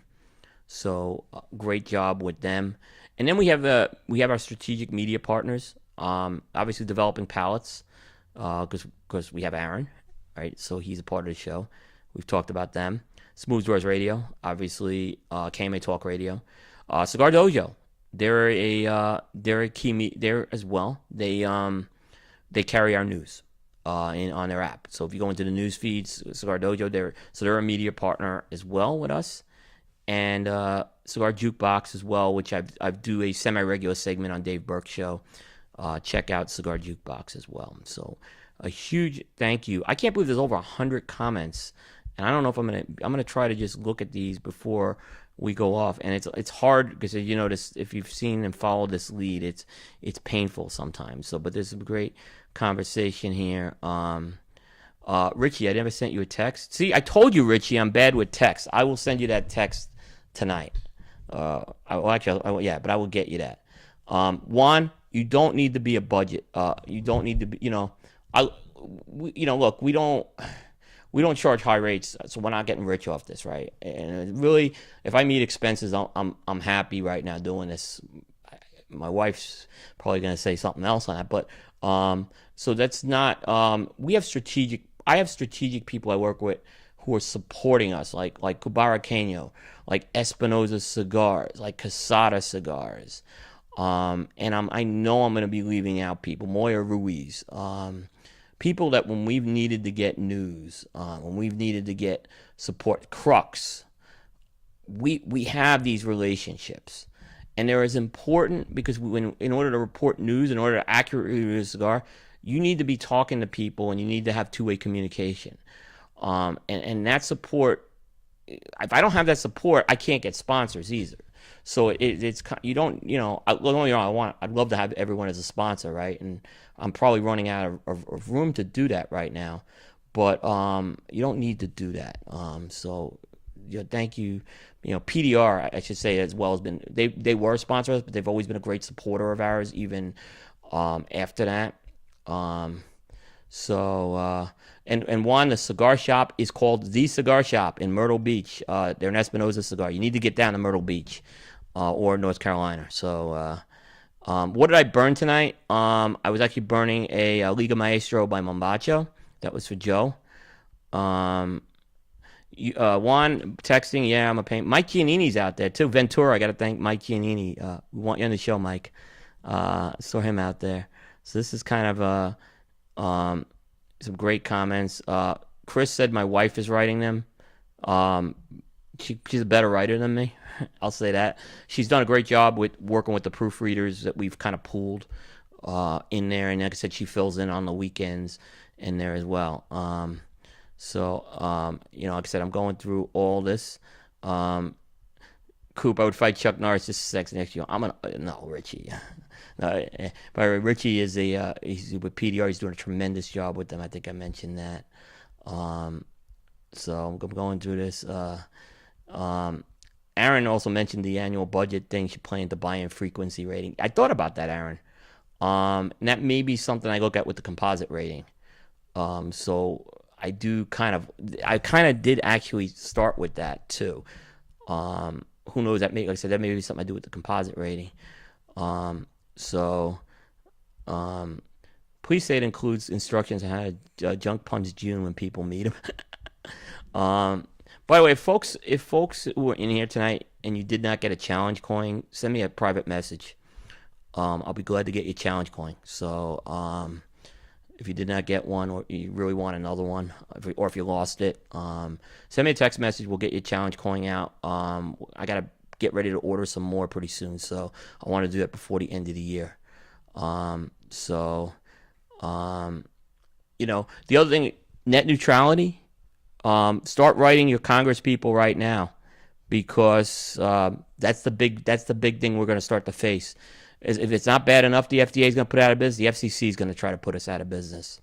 So great job with them. And then we have our strategic media partners. Obviously developing palettes, because we have Aaron, right? So he's a part of the show. We've talked about them. Smooth Drawers Radio, obviously, KMA Talk Radio. Cigar Dojo, they're a key there as well. They carry our news on their app. So if you go into the news feeds, Cigar Dojo, they're a media partner as well with us, and Cigar Jukebox as well, which I do a semi-regular segment on Dave Burke's show. Check out Cigar Jukebox as well. So a huge thank you. I can't believe there's over 100 comments, and I don't know if I'm gonna try to just look at these before we go off, and it's hard because if you've seen and followed this lead, it's painful sometimes. So, but there's a great conversation here. Richie, I never sent you a text. See, I told you, Richie, I'm bad with text. I will send you that text tonight. But I will get you that. Juan, you don't need to be a budget. You don't need to be. Look, we don't charge high rates, so we're not getting rich off this, right? And really, if I meet expenses, I'm happy right now doing this. My wife's probably going to say something else on that, but so that's not. I have strategic people I work with who are supporting us, like Cubaraqueño, like Espinosa Cigars, like Casada Cigars, and I know I'm going to be leaving out people, Moya Ruiz. People that when we've needed to get news, when we've needed to get support, Crux, we have these relationships, and they're as important because in order to report news, in order to accurately review a cigar, you need to be talking to people, and you need to have two-way communication, and that support. If I don't have that support, I can't get sponsors either. So it's you don't I'd love to have everyone as a sponsor, right? And I'm probably running out of room to do that right now, but you don't need to do that. So thank you. PDR, I should say, as well, has been, they were sponsors, but they've always been a great supporter of ours, even after that. Um, and Juan, the cigar shop is called The Cigar Shop in Myrtle Beach. They're an Espinosa cigar. You need to get down to Myrtle Beach or North Carolina. What did I burn tonight? I was actually burning a Liga Maestro by Mombacho. That was for Joe. Um, Juan texting, yeah, I'm a pain. Mike Giannini's out there too. Ventura, I got to thank Mike Giannini. We want you on the show, Mike. Saw him out there. So this is kind of some great comments. Chris said my wife is writing them. Um, she's a better writer than me. I'll say that. She's done a great job with working with the proofreaders that we've kind of pooled in there. And like I said, she fills in on the weekends in there as well. Like I said, I'm going through all this. Coop, I would fight Chuck Norris just sex next year. No, Richie. No, but Richie is he's with PDR. He's doing a tremendous job with them. I think I mentioned that. So I'm going through this. Aaron also mentioned the annual budget thing. She planned the buy-in frequency rating. I thought about that, Aaron. And that may be something I look at with the composite rating. So I kind of did actually start with that too. Who knows? Like I said, that may be something I do with the composite rating. So, please say it includes instructions on how to junk punch June when people meet him. By the way, if folks who were in here tonight and you did not get a challenge coin, send me a private message. I'll be glad to get you a challenge coin. So, if you did not get one or you really want another one, or if you lost it, send me a text message. We'll get your challenge coin out. I got to get ready to order some more pretty soon, so I want to do that before the end of the year. The other thing, net neutrality, start writing your Congress people right now, because that's the big thing we're going to start to face. If it's not bad enough, the FDA is going to put it out of business. The FCC is going to try to put us out of business.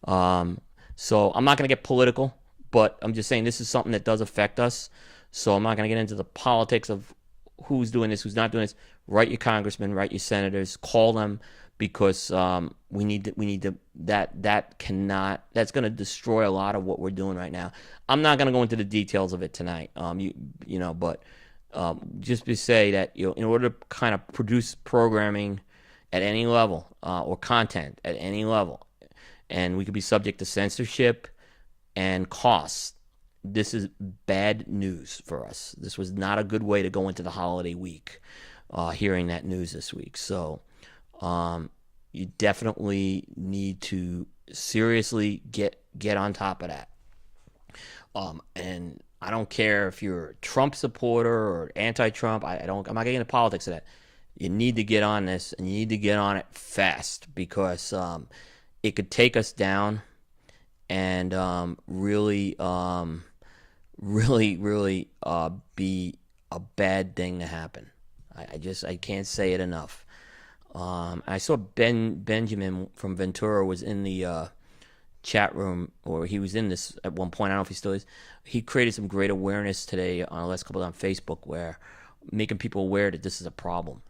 So I'm not going to get political, but I'm just saying this is something that does affect us. So I'm not going to get into the politics of who's doing this, who's not doing this. Write your congressmen, write your senators, call them, because we need to. That's going to destroy a lot of what we're doing right now. I'm not going to go into the details of it tonight. But just to say that in order to kind of produce programming at any level or content at any level, and we could be subject to censorship and costs. This is bad news for us. This was not a good way to go into the holiday week, hearing that news this week. So you definitely need to seriously get on top of that. And I don't care if you're a Trump supporter or anti-Trump. I'm not getting into politics of that. You need to get on this, and you need to get on it fast, because it could take us down, and really be a bad thing to happen. I can't say it enough. I saw Benjamin from Ventura was in the chat room, or he was in this at one point. I don't know if he still is. He created some great awareness today on the last couple on Facebook, where making people aware that this is a problem.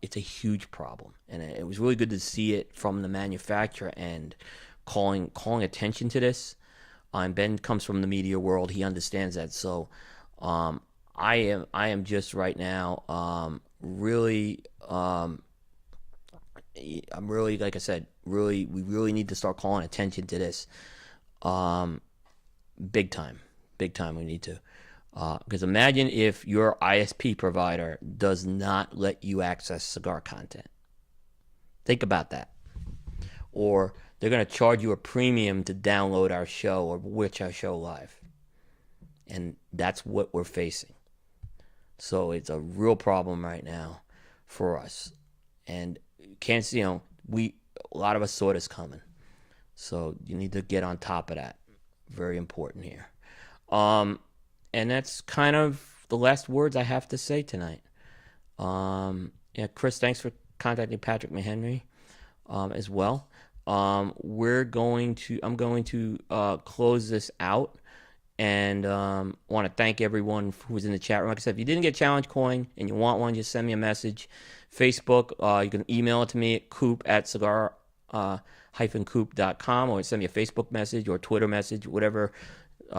It's a huge problem, and it was really good to see it from the manufacturer and calling attention to this. Ben comes from the media world; he understands that. So, I am just right now, really. I'm really, like I said, we really need to start calling attention to this, big time. We need to, because imagine if your ISP provider does not let you access cigar content. Think about that. Or they're going to charge you a premium to download our show or watch our show live. And that's what we're facing. So it's a real problem right now for us. And can't see, a lot of us saw this coming. So you need to get on top of that. Very important here. And that's kind of the last words I have to say tonight. Chris, thanks for contacting Patrick McHenry as well. I'm going to close this out, And want to thank everyone who was in the chat room. Like I said, if you didn't get challenge coin and you want one, just send me a message. Facebook, you can email it to me at coop at cigar-coop.com, or send me a Facebook message or Twitter message, whatever.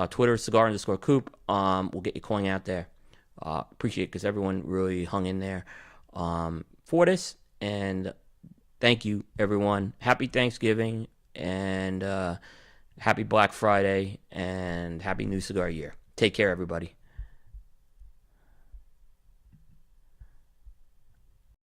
Twitter, cigar_coop. We'll get your coin out there. Appreciate it because everyone really hung in there for this. And thank you, everyone. Happy Thanksgiving and happy Black Friday and happy New Cigar Year. Take care, everybody.